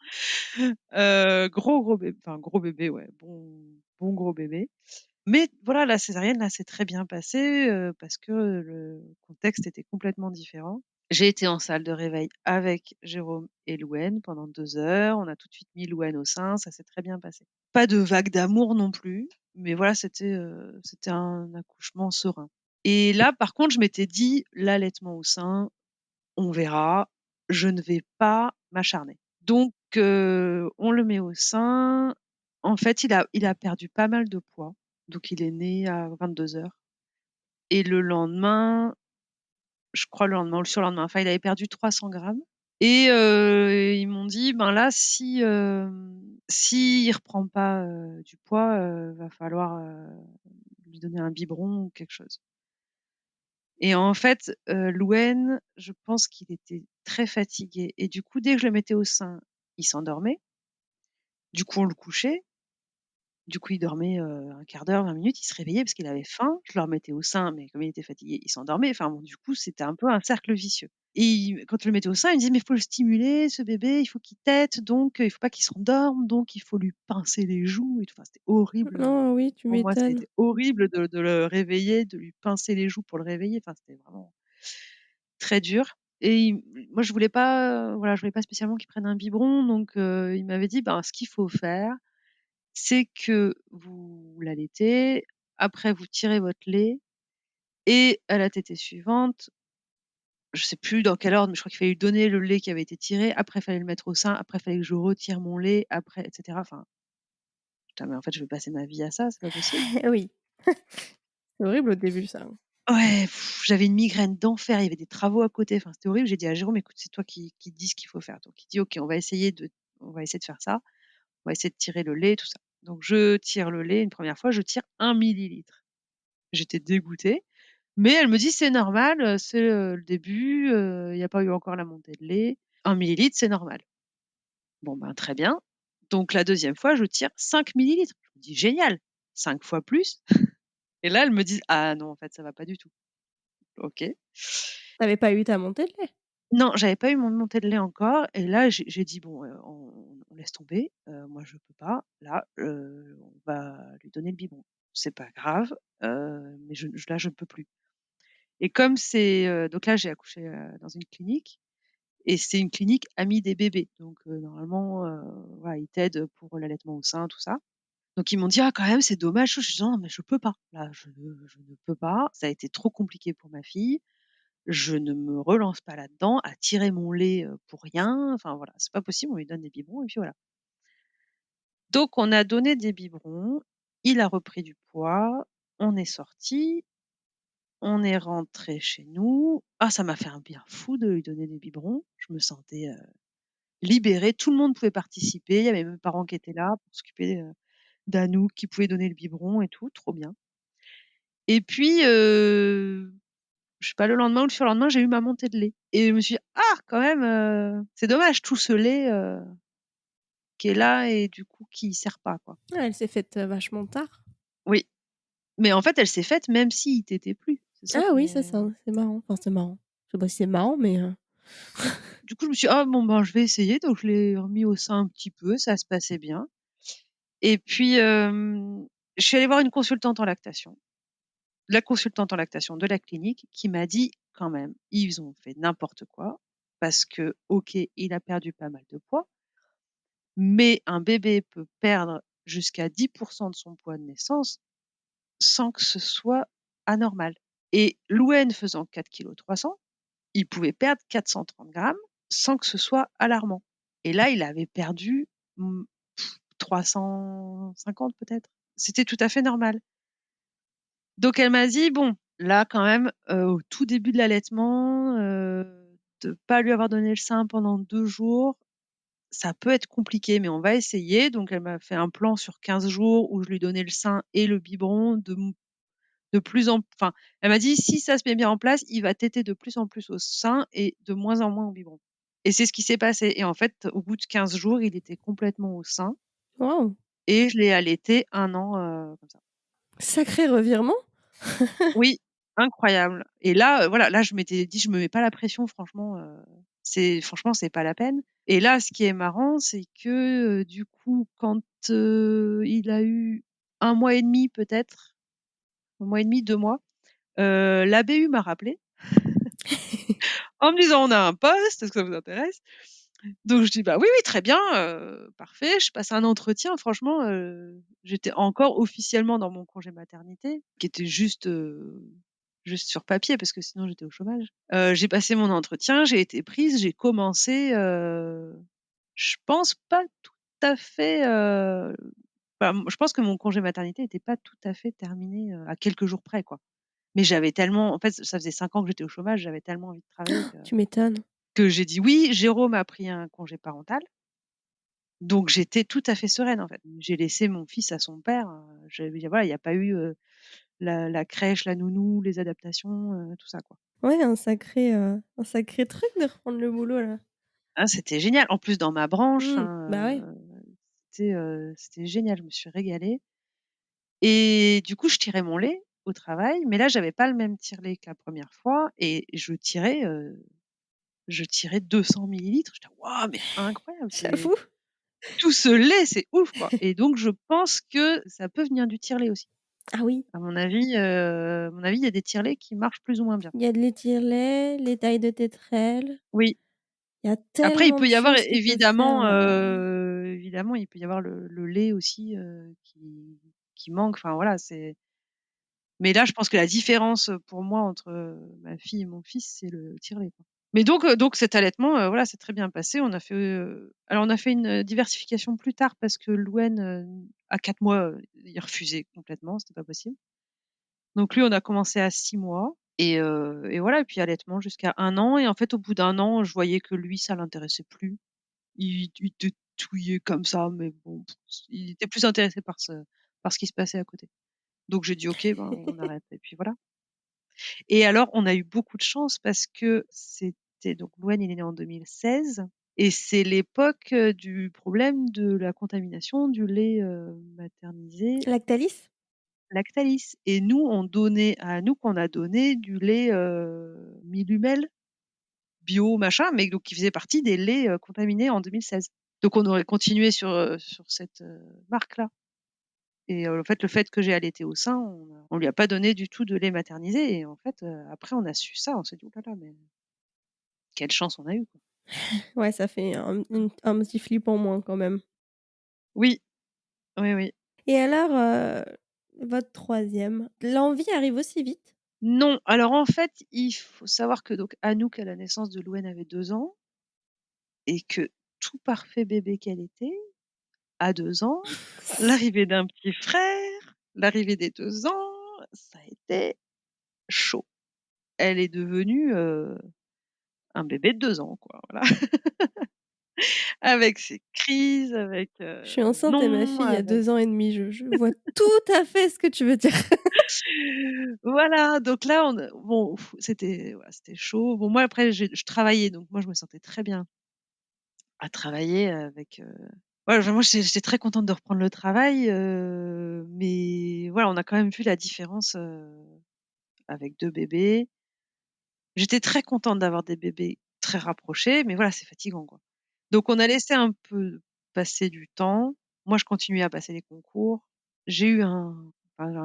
Gros bébé, enfin gros bébé, ouais, bon gros bébé. Mais voilà, la césarienne, là, s'est très bien passée, parce que le contexte était complètement différent. J'ai été en salle de réveil avec Jérôme et Louane pendant 2 heures. On a tout de suite mis Louane au sein, ça s'est très bien passé. Pas de vague d'amour non plus, mais voilà, c'était un accouchement serein. Et là, par contre, je m'étais dit: «L'allaitement au sein, on verra, je ne vais pas m'acharner». Donc on le met au sein. En fait, il a perdu pas mal de poids, donc il est né à 22 heures et le lendemain, je crois le lendemain ou le surlendemain, enfin il avait perdu 300 grammes et ils m'ont dit: «Ben là, s'il reprend pas, du poids, va falloir, lui donner un biberon ou quelque chose». Et en fait, Louane, je pense qu'il était très fatigué et du coup, dès que je le mettais au sein, il s'endormait. Du coup, on le couchait. Du coup, il dormait, 1/4 d'heure, 20 minutes, il se réveillait parce qu'il avait faim. Je le remettais au sein, mais comme il était fatigué, il s'endormait. Enfin bon, du coup, c'était un peu un cercle vicieux et quand je le mettais au sein, il me disait: «Mais il faut le stimuler ce bébé, il faut qu'il tète, donc il faut pas qu'il s'endorme, donc il faut lui pincer les joues et tout». Enfin, c'était horrible, Oh oui, tu pour moi, ça a m'étonnes. été horrible de le réveiller, de lui pincer les joues pour le réveiller. Enfin, c'était vraiment très dur et moi, je voulais pas spécialement qu'il prenne un biberon, donc il m'avait dit: «Ben, ce qu'il faut faire, c'est que vous l'allaitez, après vous tirez votre lait et à la tétée suivante, je sais plus dans quel ordre, mais je crois qu'il fallait lui donner le lait qui avait été tiré, après il fallait le mettre au sein, après il fallait que je retire mon lait, après et cetera. Enfin, putain, mais en fait, je vais passer ma vie à ça, c'est pas possible. Oui, c'est horrible au début ça. Ouais, j'avais une migraine d'enfer, il y avait des travaux à côté, enfin, c'était horrible. J'ai dit à Jérôme: «Écoute, c'est toi qui dis ce qu'il faut faire». Donc il dit: «OK, on va essayer de faire ça, on va essayer de tirer le lait, tout ça». Donc je tire le lait une première fois, je tire 1 millilitre. J'étais dégoûtée, mais elle me dit: «C'est normal, c'est, le début, il y a pas eu encore la montée de lait. 1 millilitre, c'est normal». Bon, ben, très bien. Donc la deuxième fois, je tire 5 millilitres. Je me dis: «Génial, 5 fois plus». Et là, elle me dit: «Ah non, en fait, ça va pas du tout». OK. Tu avais pas eu ta montée de lait? Non, j'avais pas eu mon montée de lait encore et là, j'ai dit: «Bon, on laisse tomber, moi je peux pas. Là, on va lui donner le biberon. C'est pas grave, mais là, je ne peux plus». Et comme c'est, donc là, j'ai accouché, dans une clinique et c'est une clinique amie des bébés. Donc normalement, voilà, ils t'aident pour l'allaitement au sein, tout ça. Donc ils m'ont dit: «Ah quand même, c'est dommage». Je dis: «Non, mais je peux pas. Là, je ne peux pas. Ça a été trop compliqué pour ma fille. Je ne me relance pas là-dedans, à tirer mon lait, pour rien. Enfin voilà, c'est pas possible, on lui donne des biberons et puis voilà». Donc on a donné des biberons, il a repris du poids, on est sortis, on est rentrés chez nous. Ah ça m'a fait un bien fou de lui donner des biberons. Je me sentais, libérée, tout le monde pouvait participer, il y avait mes parents qui étaient là pour s'occuper, d'Anouk qui pouvait donner le biberon et tout, trop bien. Et puis, je sais pas, le lendemain ou le surlendemain, j'ai eu ma montée de lait et je me suis dit: «Ah quand même, c'est dommage tout ce lait, qui est là et du coup qui sert pas, quoi». Ah, elle s'est faite, vachement tard. Oui, mais en fait, elle s'est faite même s'il t'était plus. C'est ça Ah qui oui, est c'est marrant. Enfin, c'est marrant. Je sais pas si c'est marrant, mais du coup, je me suis dit: «Ah bon, ben, je vais essayer», donc je l'ai remis au sein un petit peu, ça se passait bien et puis, je suis allée voir une consultante en lactation. La consultante en lactation de la clinique qui m'a dit: «Quand même, ils ont fait n'importe quoi parce que, OK, il a perdu pas mal de poids, mais un bébé peut perdre jusqu'à 10 de son poids de naissance sans que ce soit anormal et Louane faisant 4,3 kg, il pouvait perdre 430 grammes sans que ce soit alarmant» et là, il avait perdu, 350 peut-être. C'était tout à fait normal. Donc elle m'a dit: «Bon, là quand même, au tout début de l'allaitement, de pas lui avoir donné le sein pendant 2 jours, ça peut être compliqué, mais on va essayer». Donc elle m'a fait un plan sur 15 jours où je lui donnais le sein et le biberon de plus en enfin, elle m'a dit: «Si ça se met bien en place, il va téter de plus en plus au sein et de moins en moins au biberon» et c'est ce qui s'est passé et en fait, au bout de 15 jours, il était complètement au sein waouh! et je l'ai allaité 1 an, comme ça. Sacré revirement. Oui, incroyable et là, voilà, là, je m'étais dit: «Je me mets pas la pression franchement, c'est pas la peine» et là, ce qui est marrant, c'est que, du coup, quand, il a eu 1 mois et demi peut-être, 1 mois et demi, 2 mois, la BU m'a rappelée en me disant: «On a un poste, est-ce que ça vous intéresse?» Donc je dis: «Bah, oui, oui, très bien, parfait». Je passe un entretien, franchement, j'étais encore officiellement dans mon congé maternité, qui était juste sur papier parce que sinon j'étais au chômage. J'ai passé mon entretien, j'ai été prise, j'ai commencé, je pense pas tout à fait, enfin, je pense que mon congé maternité était pas tout à fait terminé, à quelques jours près, quoi. Mais j'avais tellement en fait, ça faisait 5 ans que j'étais au chômage, j'avais tellement envie de travailler Tu m'étonnes. que j'ai dit oui. Jérôme a pris un congé parental, donc j'étais tout à fait sereine, en fait. J'ai laissé mon fils à son père, voilà, il y a pas eu, la crèche, la nounou, les adaptations, tout ça, quoi. Ouais, un sacré truc de reprendre le boulot là. Ah, c'était génial. En plus dans ma branche, Bah, ouais. c'était génial, je me suis régalée et du coup, je tirais mon lait au travail, mais là, j'avais pas le même tire-lait que la première fois et je tirais 200 millilitres. J'étais: «Waouh, mais incroyable, c'est J'avoue. tout ce lait, c'est ouf, quoi» et donc je pense que ça peut venir du tire-lait aussi. Ah oui, À mon avis, il y a des tire-laits qui marchent plus ou moins bien. il y a de l'étire-lait, les tailles de tétrelles. Oui. Il y a Après, il tellement peut de y avoir choses qui peuvent faire, évidemment, il peut y avoir le lait aussi, qui manque. Enfin voilà, c'est Mais là, je pense que la différence, pour moi entre, ma fille et mon fils, c'est le tire-lait, quoi. Mais donc cet allaitement, voilà, s'est très bien passé. On a fait, alors on a fait une, diversification plus tard parce que Louane, à 4 mois, il refusait complètement, c'était pas possible. Donc lui, on a commencé à 6 mois et voilà et puis allaitement jusqu'à 1 an et en fait, au bout d'1 an, je voyais que lui, ça l'intéressait plus. Il tétouillait comme ça, mais bon, il était plus intéressé par ce qui se passait à côté. Donc j'ai dit: «OK, ben, on arrête» et puis voilà. Et alors, on a eu beaucoup de chance parce que c'était donc Louane, il est né en 2016 et c'est l'époque, du problème de la contamination du lait, maternisé Lactalis? Lactalis et nous, on donnait à Anouk, on a donné du lait, Millumel bio machin, mais donc qui faisait partie des laits, contaminés en 2016. Donc on aurait continué sur cette, marque-là et en fait, le fait que j'ai allaité au sein, on lui a pas donné du tout de lait maternisé et en fait, après on a su ça, on s'est dit: «Ouh là là, mais quelle chance on a eu, quoi». Ouais, ça fait un petit flip en moins quand même. Oui, oui, oui. Et alors, votre troisième, l'envie arrive aussi vite? Non, alors en fait, il faut savoir que donc Anouk, à la naissance de Louane, avait 2 ans et que tout parfait bébé qu'elle était, à 2 ans, l'arrivée d'un petit frère, l'arrivée des 2 ans, ça a été chaud. Elle est devenue, un bébé de 2 ans, quoi, voilà. Avec ses crises, avec, Je suis enceinte et ma non, fille a avec 2 ans et demi, je vois tout à fait ce que tu veux dire. voilà, donc là, on a bon, c'était voilà, c'était chaud. Bon, moi, après, je travaillais, donc moi, je me sentais très bien à travailler avec, ouais, vraiment, j'étais très contente de reprendre le travail, mais voilà, on a quand même vu la différence, avec 2 bébés. J'étais très contente d'avoir des bébés très rapprochés, mais voilà, c'est fatigant, quoi. Donc on a laissé un peu passer du temps. Moi, je continuais à passer les concours. J'ai eu un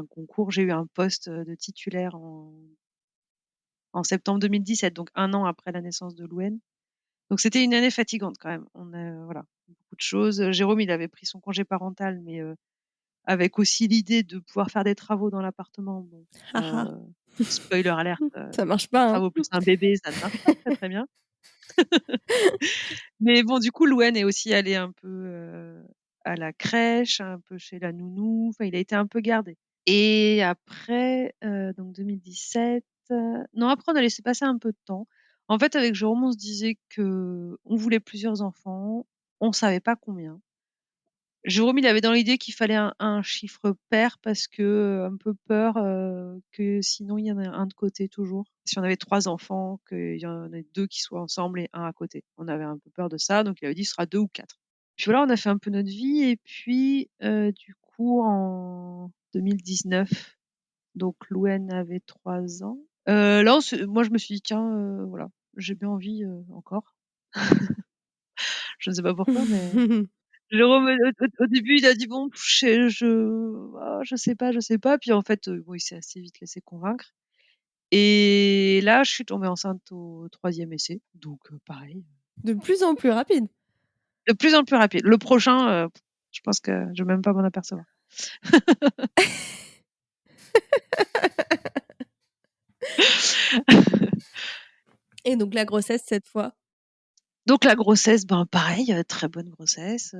concours, j'ai eu un poste, de titulaire en septembre 2017, donc 1 an après la naissance de Louane. Donc c'était une année fatigante quand même. On a voilà, beaucoup de choses. Jérôme, il avait pris son congé parental, mais avec aussi l'idée de pouvoir faire des travaux dans l'appartement. Bon, Haha, spoiler alert, ça marche les pas, hein. travaux plus un bébé, ça ne marche pas très, très bien. Mais bon, du coup, Louane est aussi allé un peu, à la crèche, un peu chez la nounou, enfin, il a été un peu gardé. Et après, donc 2017, non, après on a laissé passer un peu de temps. En fait, avec Jérôme, on se disait qu'on voulait plusieurs enfants, on savait pas combien. Jérôme, il avait dans l'idée qu'il fallait un chiffre pair parce que, un peu peur, que sinon il y en a un de côté toujours. Si on avait 3 enfants, qu'il y en ait 2 qui soient ensemble et un à côté. On avait un peu peur de ça, donc il avait dit: «Ce sera 2 ou 4». Puis voilà, on a fait un peu notre vie et puis, du coup en 2019, donc Louane avait 3 ans. Là moi je me suis dit: «Tiens, voilà, j'ai bien envie, encore». Je ne sais pas pourquoi, mais Jérôme, au début, il a dit: «Bon, je sais pas, je sais pas». Puis en fait, bon, il s'est assez vite laissé convaincre et là, je suis tombée enceinte au 3e essai, donc pareil, De plus en plus rapide. de plus en plus rapide. Le prochain, je pense que je vais même pas m'en apercevoir. Et donc la grossesse cette fois? Donc la grossesse, ben, pareil, très bonne grossesse,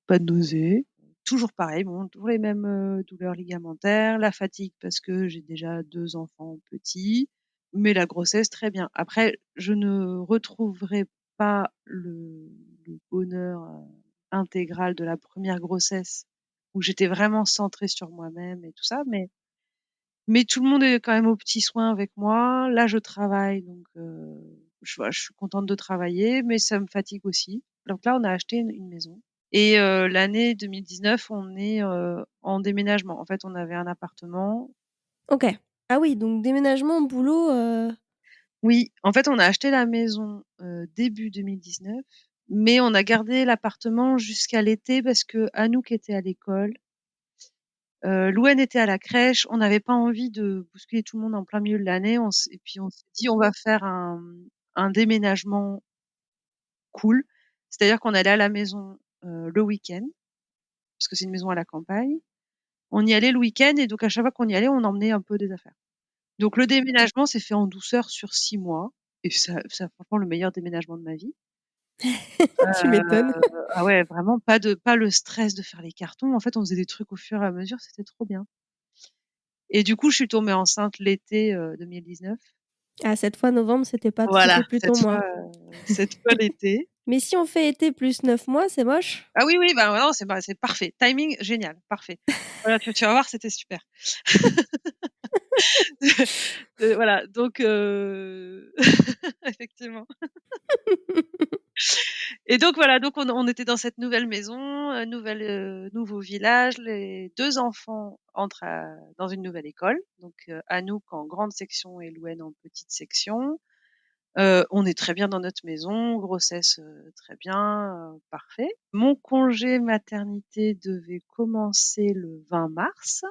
pas de nausées, toujours pareil, bon, toujours les mêmes, douleurs ligamentaires, la fatigue parce que j'ai déjà 2 enfants petits, mais la grossesse très bien. Après, je ne retrouverai pas le bonheur, intégral de la première grossesse où j'étais vraiment centrée sur moi-même et tout ça, mais tout le monde est quand même aux petits soins avec moi. Là, je travaille, donc voilà, je suis contente de travailler, mais ça me fatigue aussi. Donc là, on a acheté une maison et l'année 2019, on est, en déménagement. En fait, on avait un appartement. OK. Ah oui, donc déménagement, boulot, Oui, en fait, on a acheté la maison, début 2019, mais on a gardé l'appartement jusqu'à l'été parce qu'Anouk était à l'école. Louane était à la crèche, on n'avait pas envie de bousculer tout le monde en plein milieu de l'année, et puis on s'est dit: «On va faire un déménagement cool». C'est-à-dire qu'on allait à la maison, le week-end, parce que c'est une maison à la campagne On y allait le week-end et donc à chaque fois qu'on y allait, on emmenait un peu des affaires. Donc le déménagement s'est fait en douceur sur 6 mois et ça franchement le meilleur déménagement de ma vie. Tu m'étonnes. Ah ouais, vraiment pas le stress de faire les cartons. En fait, on faisait des trucs au fur et à mesure, c'était trop bien et du coup, je suis tombée enceinte l'été, 2019. Ah, cette fois, novembre, c'était Voilà, plutôt moi. cette fois l'été. Mais si on fait été plus 9 mois, c'est moche? Ah oui, oui, bah, non, c'est parfait. Timing génial, parfait. Voilà, tu vas voir, c'était super. Voilà, donc effectivement. Et donc voilà, donc on était dans cette nouvelle maison, nouveau village. Les 2 enfants entrent dans une nouvelle école, donc Anouk en grande section et Louane en petite section. On est très bien dans notre maison, grossesse, très bien, parfait. Mon congé maternité devait commencer le 20 mars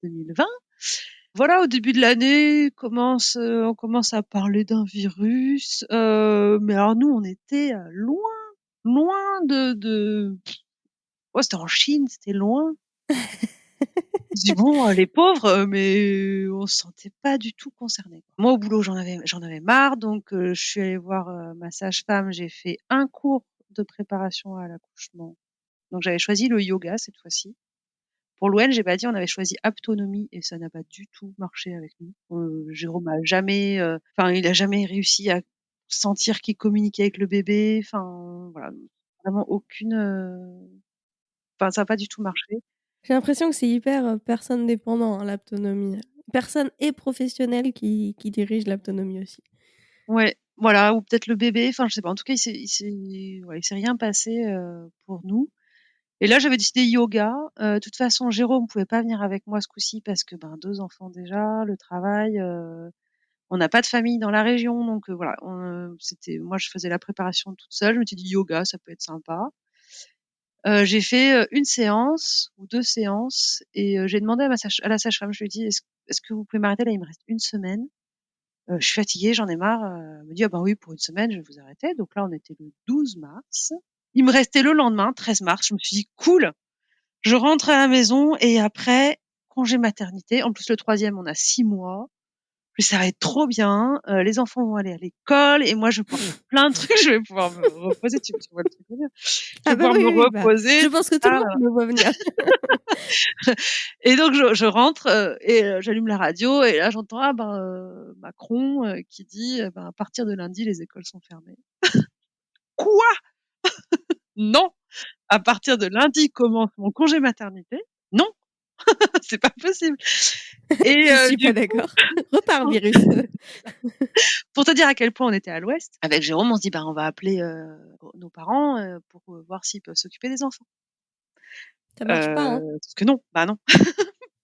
2020. Voilà, au début de l'année, on commence à parler d'un virus, mais alors nous, on était, loin, loin de ouais, c'était en Chine, c'était loin. On se dit: «Bon, les pauvres», mais on se sentait pas du tout concernés, quoi. Moi, au boulot, j'en avais marre, donc je suis allée voir, ma sage-femme. J'ai fait un cours de préparation à l'accouchement, donc j'avais choisi le yoga cette fois-ci. Pour l'ON, j'ai pas dit, on avait choisi Aptonomie et ça n'a pas du tout marché avec nous. Jérôme a jamais, enfin, il a jamais réussi à sentir qu'il communiquait avec le bébé. Enfin, voilà, vraiment aucune, enfin, ça a pas du tout marché. J'ai l'impression que c'est hyper, personne dépendant, hein, l'autonomie. Personne et professionnel qui dirige l'autonomie aussi. Ouais, voilà, ou peut-être le bébé, enfin, je sais pas. En tout cas, ouais, il s'est rien passé, pour nous et là, j'avais décidé yoga. De toute façon, Jérôme pouvait pas venir avec moi ce coup-ci parce que, ben, 2 enfants déjà, le travail, on n'a pas de famille dans la région, donc voilà, c'était moi, je faisais la préparation toute seule. Je m'étais dit: «Yoga, ça peut être sympa». J'ai fait, 1 séance ou 2 séances et j'ai demandé à la sage-femme, je lui ai dit: «Est-ce que vous pouvez m'arrêter là, il me reste 1 semaine, je suis fatiguée, j'en ai marre», elle me dit: «Ah bah oui, pour 1 semaine, je vais vous arrêter». Donc là, on était le 12 mars. Il me restait le lendemain, 13 mars, je me suis dit: «Cool, je rentre à la maison et après, congé maternité». En plus, le troisième, on a 6 mois. Ça va être trop bien, les enfants vont aller à l'école et moi je vais pouvoir faire plein de trucs, je vais pouvoir me reposer, tu vois le truc venir? Je Ah vais bah, pouvoir oui, me oui, bah, reposer, je tout pense que tout le ça. monde me voit venir. Et donc je rentre, et j'allume la radio et là j'entends: «Ah ben, Macron, qui dit, ben, à partir de lundi, les écoles sont fermées». Quoi? Non! À partir de lundi commence mon congé maternité. Non, c'est pas possible et Je suis pas du d'accord. Repars coup virus. pour te dire à quel point on était à l'ouest, avec Jérôme, on se dit: «Ben, on va appeler, nos parents, pour, voir s'ils peuvent s'occuper des enfants». Ça marche pas, hein. Sauf que non, bah, non,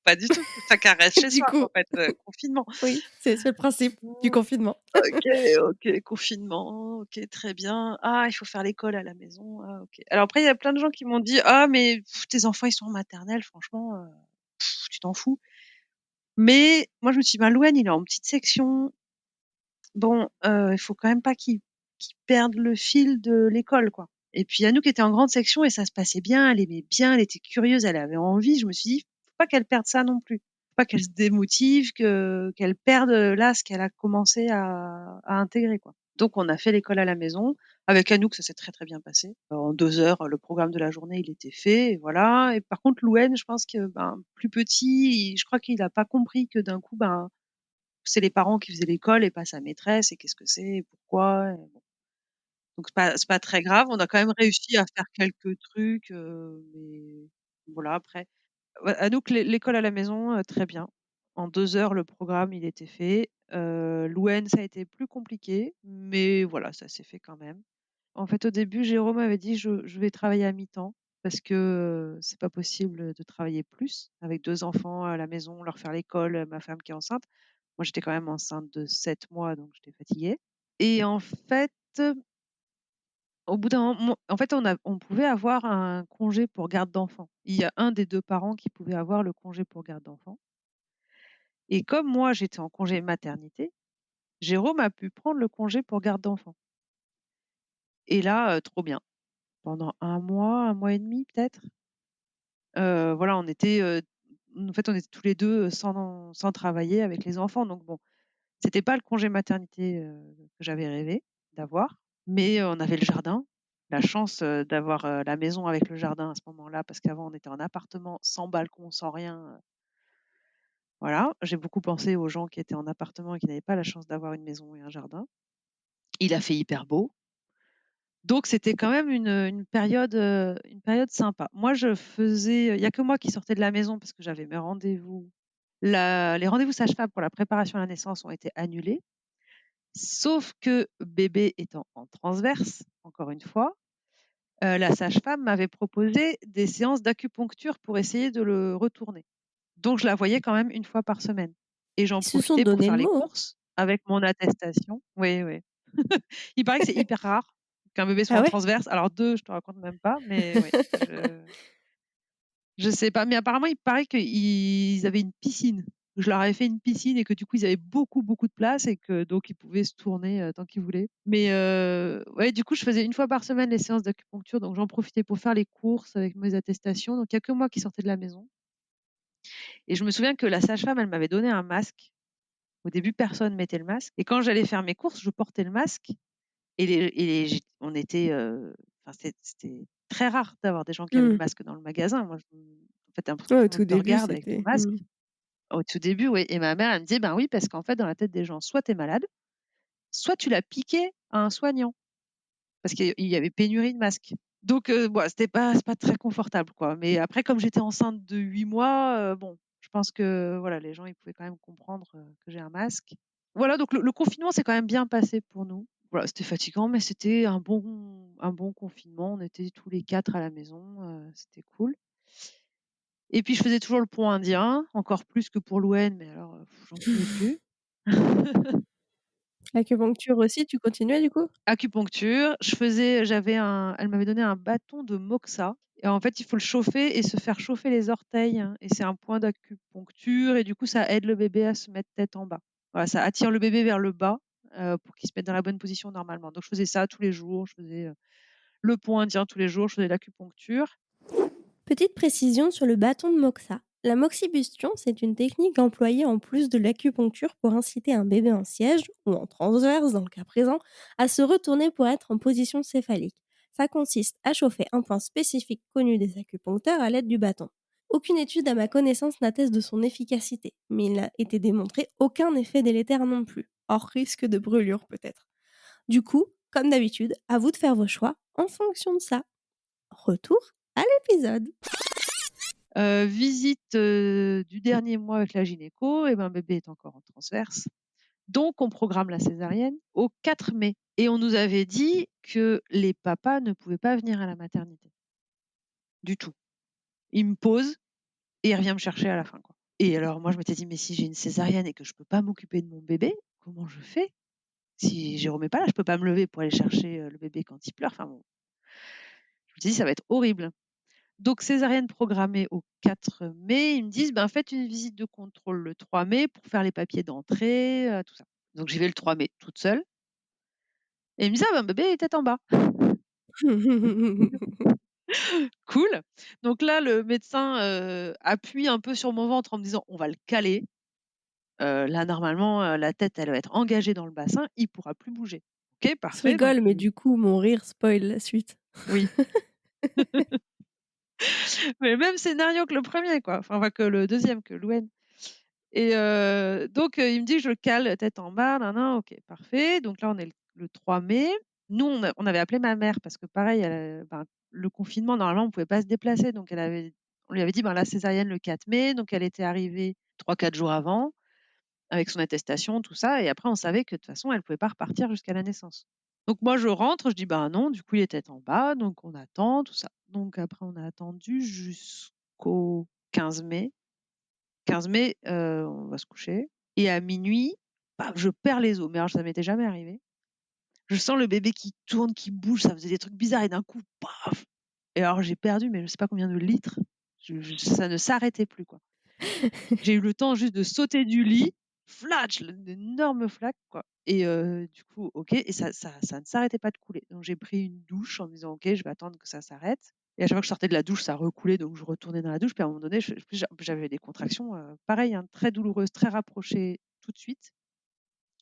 pas du tout. Chacun reste chez Du soi, coup, en fait, confinement. oui, c'est le principe du Mmh, confinement. OK, OK, confinement, OK, très bien. Ah, il faut faire l'école à la maison, ah OK. Alors après, il y a plein de gens qui m'ont dit: «Ah mais tes enfants, ils sont en maternelle, franchement, tu t'en fous». Mais moi, je me suis dit: «Ben, Louane, il est en petite section. Bon, il faut quand même pas qu'il perde le fil de l'école, quoi». Et puis Anouk était en grande section et ça se passait bien, elle aimait bien, elle était curieuse, elle avait envie. Je me suis dit: «Faut pas qu'elle perde ça non plus. Faut pas qu'elle se démotive, qu'elle perde, là, ce qu'elle a commencé à intégrer, quoi». Donc on a fait l'école à la maison. Avec Anouk, ça s'est très, très bien passé. En 2 heures, le programme de la journée, il était fait et voilà. Et par contre, Louane, je pense que, ben, plus petit, je crois qu'il a pas compris que d'un coup, ben, c'est les parents qui faisaient l'école et pas sa maîtresse et qu'est-ce que c'est et pourquoi et bon. Donc c'est pas très grave. On a quand même réussi à faire quelques trucs, mais voilà après. Ouais, Anouk, l'école à la maison, très bien. En 2 heures, le programme, il était fait. Louane, ça a été plus compliqué, mais voilà, ça s'est fait quand même. En fait, au début, Jérôme avait dit: «Je vais travailler à mi-temps parce que, c'est pas possible, de travailler plus avec 2 enfants à la maison, leur faire l'école, ma femme qui est enceinte». Moi, j'étais quand même enceinte de 7 mois, donc j'étais fatiguée et en fait, au bout d'un moment en fait, on pouvait avoir un congé pour garde d'enfant. Il y a un des 2 parents qui pouvait avoir le congé pour garde d'enfant et comme moi, j'étais en congé maternité, Jérôme a pu prendre le congé pour garde d'enfant et là, trop bien. Pendant un mois et demi peut-être, voilà, on était, en fait, on était tous les 2 sans travailler avec les enfants, donc bon, c'était pas le congé maternité, que j'avais rêvé d'avoir, mais on avait le jardin. La chance, d'avoir, la maison avec le jardin à ce moment-là, parce qu'avant on était en appartement, sans balcon, sans rien, voilà. J'ai beaucoup pensé aux gens qui étaient en appartement et qui n'avaient pas la chance d'avoir une maison et un jardin. Il a fait hyper beau, donc c'était quand même une période sympa. Moi, il y a que moi qui sortais de la maison parce que j'avais mes rendez-vous. Les rendez-vous sage-femme pour la préparation à la naissance ont été annulés, sauf que bébé étant en transverse, encore une fois, la sage-femme m'avait proposé des séances d'acupuncture pour essayer de le retourner. Donc je la voyais quand même une fois par semaine et j'en Ils se sont profitais pour donné faire le les mot, hein. courses avec mon attestation. Oui, oui. Il paraît que c'est hyper rare qu'un bébé soit Ah en ouais? transverse. Alors 2, je te raconte même pas, mais oui, je sais pas, mais apparemment, il paraît qu'ils avaient une piscine. Je leur avais fait une piscine et que du coup, ils avaient beaucoup, beaucoup de place et que donc ils pouvaient se tourner, tant qu'ils voulaient. Mais ouais, du coup, je faisais une fois par semaine les séances d'acupuncture, donc j'en profitais pour faire les courses avec mes attestations. Donc il y a que moi qui sortais de la maison et je me souviens que la sage-femme, elle m'avait donné un masque. Au début, personne mettait le masque et quand j'allais faire mes courses, je portais le masque on était, enfin, c'était très rare d'avoir des gens qui avaient le Mmh. masque dans le magasin. Moi, en fait, tu l'impression que Ouais, tout au le monde tout te début, regarde avec ton c'était masque. Au tout début, oui, et ma mère, elle me disait: «Ben oui, parce qu'en fait, dans la tête des gens, soit tu es malade, soit tu l'as piqué à un soignant». Parce qu'il y avait pénurie de masques. Donc bon, c'est pas très confortable, quoi. Mais après, comme j'étais enceinte de 8 mois, bon, je pense que, voilà, les gens, ils pouvaient quand même comprendre, que j'ai un masque. Voilà, donc le confinement s'est quand même bien passé pour nous. Voilà, c'était fatigant, mais c'était un bon confinement. On était tous les 4 à la maison, c'était cool. Et puis je faisais toujours le pont indien, encore plus que pour l'Oued, mais alors, j'en pouvais plus. l'acupuncture aussi, tu continuais du coup? Acupuncture, elle m'avait donné un bâton de moxa et en fait, il faut le chauffer et se faire chauffer les orteils, hein, et c'est un point d'acupuncture et du coup, ça aide le bébé à se mettre tête en bas. Voilà, ça attire le bébé vers le bas, pour qu'il se mette dans la bonne position normalement. Donc je faisais ça tous les jours, je faisais, le pont indien tous les jours, je faisais l'acupuncture. Petite précision sur le bâton de Moxa. La moxibustion, c'est une technique employée en plus de l'acupuncture pour inciter un bébé en siège, ou en transverse dans le cas présent, à se retourner pour être en position céphalique. Ça consiste à chauffer un point spécifique connu des acupuncteurs à l'aide du bâton. Aucune étude à ma connaissance n'atteste de son efficacité, mais il n'a été démontré aucun effet délétère non plus, hors risque de brûlure peut-être. Du coup, comme d'habitude, à vous de faire vos choix en fonction de ça. Retour à l'épisode. Visite, du dernier mois avec la gynéco et ben, bébé est encore en transverse. Donc on programme la césarienne au 4 mai et on nous avait dit que les papas ne pouvaient pas venir à la maternité, du tout. Il me pose et il revient me chercher à la fin, quoi. Et alors moi je m'étais dit: «Mais si j'ai une césarienne et que je peux pas m'occuper de mon bébé, comment je fais? Si Jérôme est pas là, je peux pas me lever pour aller chercher, le bébé quand il pleure». Enfin bon, je me suis dit: «Ça va être horrible». Donc césarienne programmée au 4 mai, ils me disent: «Ben, faites une visite de contrôle le 3 mai pour faire les papiers d'entrée, tout ça». Donc j'y vais le 3 mai toute seule et ils me disent: «Ah ben, bébé est tête en bas». Cool. Donc là, le médecin, appuie un peu sur mon ventre en me disant: «On va le caler. Là, normalement, la tête, elle va être engagée dans le bassin, il pourra plus bouger». OK, Je parfait, donc rigole, mais du coup, mon rire spoil la suite. oui, mais même scénario que le premier, quoi, enfin que le deuxième, que Louane. Et donc il me dit: «Je le cale tête en bas, nin nin». OK, parfait. Donc là, on est le 3 mai. Nous, on avait appelé ma mère parce que pareil, ben, le confinement, normalement, on pouvait pas se déplacer, donc on lui avait dit: «Ben, la césarienne le 4 mai», donc elle était arrivée 3 4 jours avant avec son attestation, tout ça, et après on savait que de toute façon, elle pouvait pas repartir jusqu'à la naissance. Donc moi, je rentre, je dis: «Ben non», du coup, il est tête en bas, donc on attend, tout ça. Donc après, on a attendu jusqu'au 15 mai. 15 mai, on va se coucher et à minuit, paf, je perds les os. Mais alors ça m'était jamais arrivé. Je sens le bébé qui tourne, qui bouge, ça faisait des trucs bizarres et d'un coup, paf! Et alors j'ai perdu, mais je sais pas combien de litres. Ça ne s'arrêtait plus, quoi. J'ai eu le temps juste de sauter du lit, flatch, une énorme flaque, quoi, et du coup, OK, et ça ne s'arrêtait pas de couler. Donc j'ai pris une douche en me disant: «OK, je vais attendre que ça s'arrête», et à chaque fois que je sortais de la douche, ça recoulait, donc je retournais dans la douche, puis à un moment donné, j'avais des contractions, pareil, hein, très douloureuses, très rapprochées tout de suite.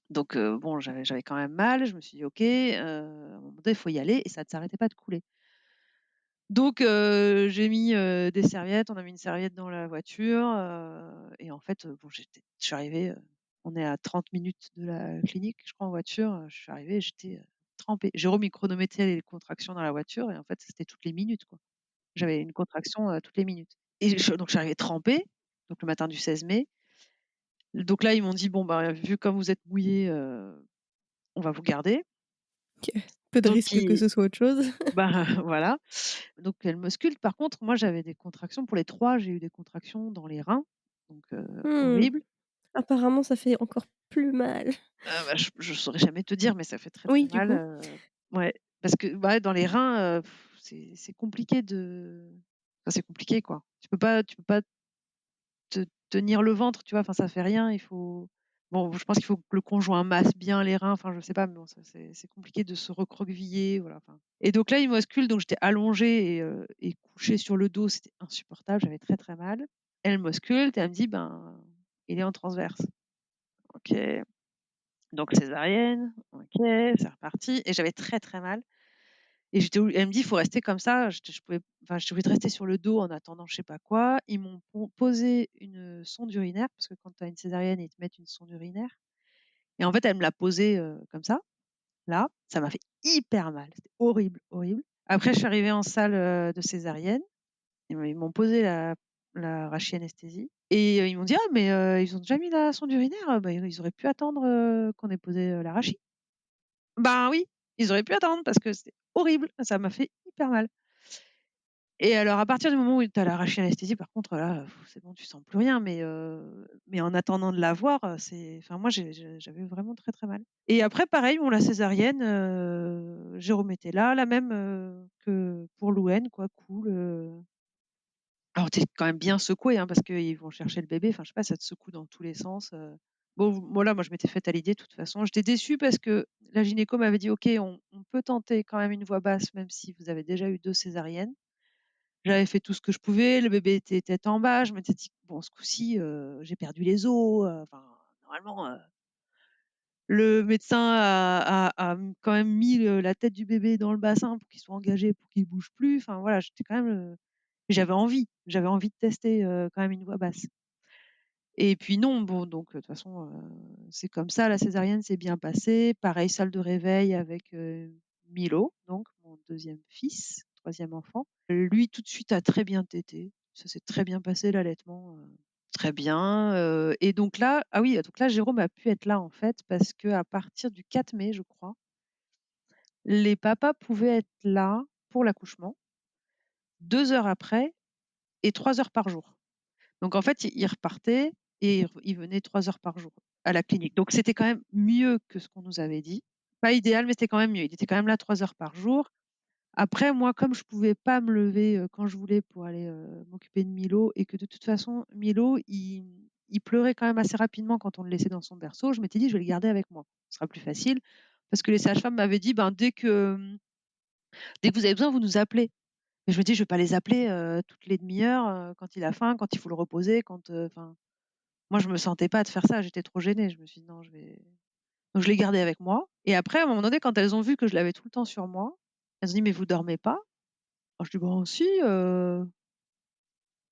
Donc bon, j'avais quand même mal. Je me suis dit: «OK, à un moment donné, il faut y aller» et ça ne s'arrêtait pas de couler. Donc j'ai mis, des serviettes, on a mis une serviette dans la voiture, et en fait, bon, je suis arrivée, on est à 30 minutes de la clinique, je crois, en voiture, je suis arrivée, j'étais, trempée. Jérôme, il chronométrait les contractions dans la voiture et en fait, c'était toutes les minutes, quoi. J'avais une contraction, toutes les minutes et donc je suis arrivée trempée, donc le matin du 16 mai. Donc là, ils m'ont dit: «Bon, bah, vu comme vous êtes mouillée, on va vous garder». OK. Peu de Donc risque que ce soit autre chose. bah, voilà. Donc elle m'ausculte. Par contre, moi, j'avais des contractions pour les 3. J'ai eu des contractions dans les reins, donc Mmh. horrible. Apparemment, ça fait encore plus mal. Bah, je saurais jamais te dire, mais ça fait très, très Oui, du mal, coup. ouais, parce que, bah, dans les reins, c'est compliqué enfin, c'est compliqué, quoi. Tu peux pas te tenir le ventre, tu vois? Enfin, ça fait rien, il faut bon, je pense qu'il faut que le conjoint masse bien les reins, enfin, je sais pas, mais bon, ça c'est compliqué de se recroqueviller, voilà, enfin et donc là, il m'ausculte, donc j'étais allongée et couchée sur le dos, c'était insupportable, j'avais très, très mal. Elle m'ausculte et elle me dit: «Ben, il est en transverse». OK, donc césarienne, OK, c'est reparti et j'avais très, très mal et elle me dit: «Il faut rester comme ça». Je pouvais enfin, j'étais obligée de rester sur le dos en attendant je sais pas quoi. Ils m'ont posé une sonde urinaire parce que quand tu as une césarienne, ils te mettent une sonde urinaire et en fait, elle me l'a posée, comme ça, là. Ça m'a fait hyper mal. C'était horrible, horrible. Après, je suis arrivée en salle, de césarienne. Ils m'ont posé la rachianesthésie et ils m'ont dit: «Ah mais ils ont déjà mis la sonde urinaire? Bah, ils auraient pu attendre, qu'on ait posé, la rachie». Ben oui, ils auraient pu attendre parce que c'était horrible. Ça m'a fait hyper mal. Et alors à partir du moment où tu as l'arraché anesthésie, par contre là, c'est bon, tu sens plus rien, mais en attendant de l'avoir, c'est enfin moi j'avais vraiment très, très mal. Et après pareil, bon la césarienne, Jérôme était là, la même, que pour Louane quoi, cool, alors tu es quand même bien secoué, hein, parce qu'ils vont chercher le bébé, enfin je sais pas, ça te secoue dans tous les sens, Bon voilà, moi je m'étais faite à l'idée de toute façon. J'étais déçue parce que la gynéco m'avait dit: «OK, on peut tenter quand même une voix basse même si vous avez déjà eu 2 césariennes». J'avais fait tout ce que je pouvais, le bébé était tête en bas, je m'étais dit: «Bon ce coup-ci, j'ai perdu les os, enfin normalement, le médecin quand même mis la tête du bébé dans le bassin pour qu'il soit engagé, pour qu'il bouge plus». Enfin voilà, j'étais quand même, j'avais envie de tester, quand même une voix basse. Et puis non, bon donc de toute façon, c'est comme ça, la césarienne s'est bien passée. Pareil, salle de réveil avec, Milo, donc mon deuxième fils, troisième enfant. Lui, tout de suite, a très bien tété. Ça s'est très bien passé l'allaitement, très bien, et donc là ah oui, donc là, Jérôme a pu être là, en fait, parce qu'à partir du 4 mai, je crois, les papas pouvaient être là pour l'accouchement, 2 heures après et 3 heures par jour. Donc en fait, il repartait et il venait 3 heures par jour à la clinique. Donc c'était quand même mieux que ce qu'on nous avait dit. Pas idéal, mais c'était quand même mieux. Il était quand même là 3 heures par jour. Après moi, comme je pouvais pas me lever, quand je voulais pour aller, m'occuper de Milo et que de toute façon Milo, il pleurait quand même assez rapidement quand on le laissait dans son berceau, je m'étais dit: «Je vais le garder avec moi. Ce sera plus facile». Parce que les sages-femmes m'avaient dit: «Ben, dès que vous avez besoin, vous nous appelez». Mais je me dis: «Je vais pas les appeler, toutes les demi-heures, quand il a faim, quand il faut le reposer, quand, enfin». Moi, je me sentais pas de faire ça, j'étais trop gênée. Je me suis dit: «Non, je vais». Donc je l'ai gardé avec moi et après, à un moment donné, quand elles ont vu que je l'avais tout le temps sur moi, elles ont dit: «Mais vous dormez pas?» Alors je dis: «Ben si,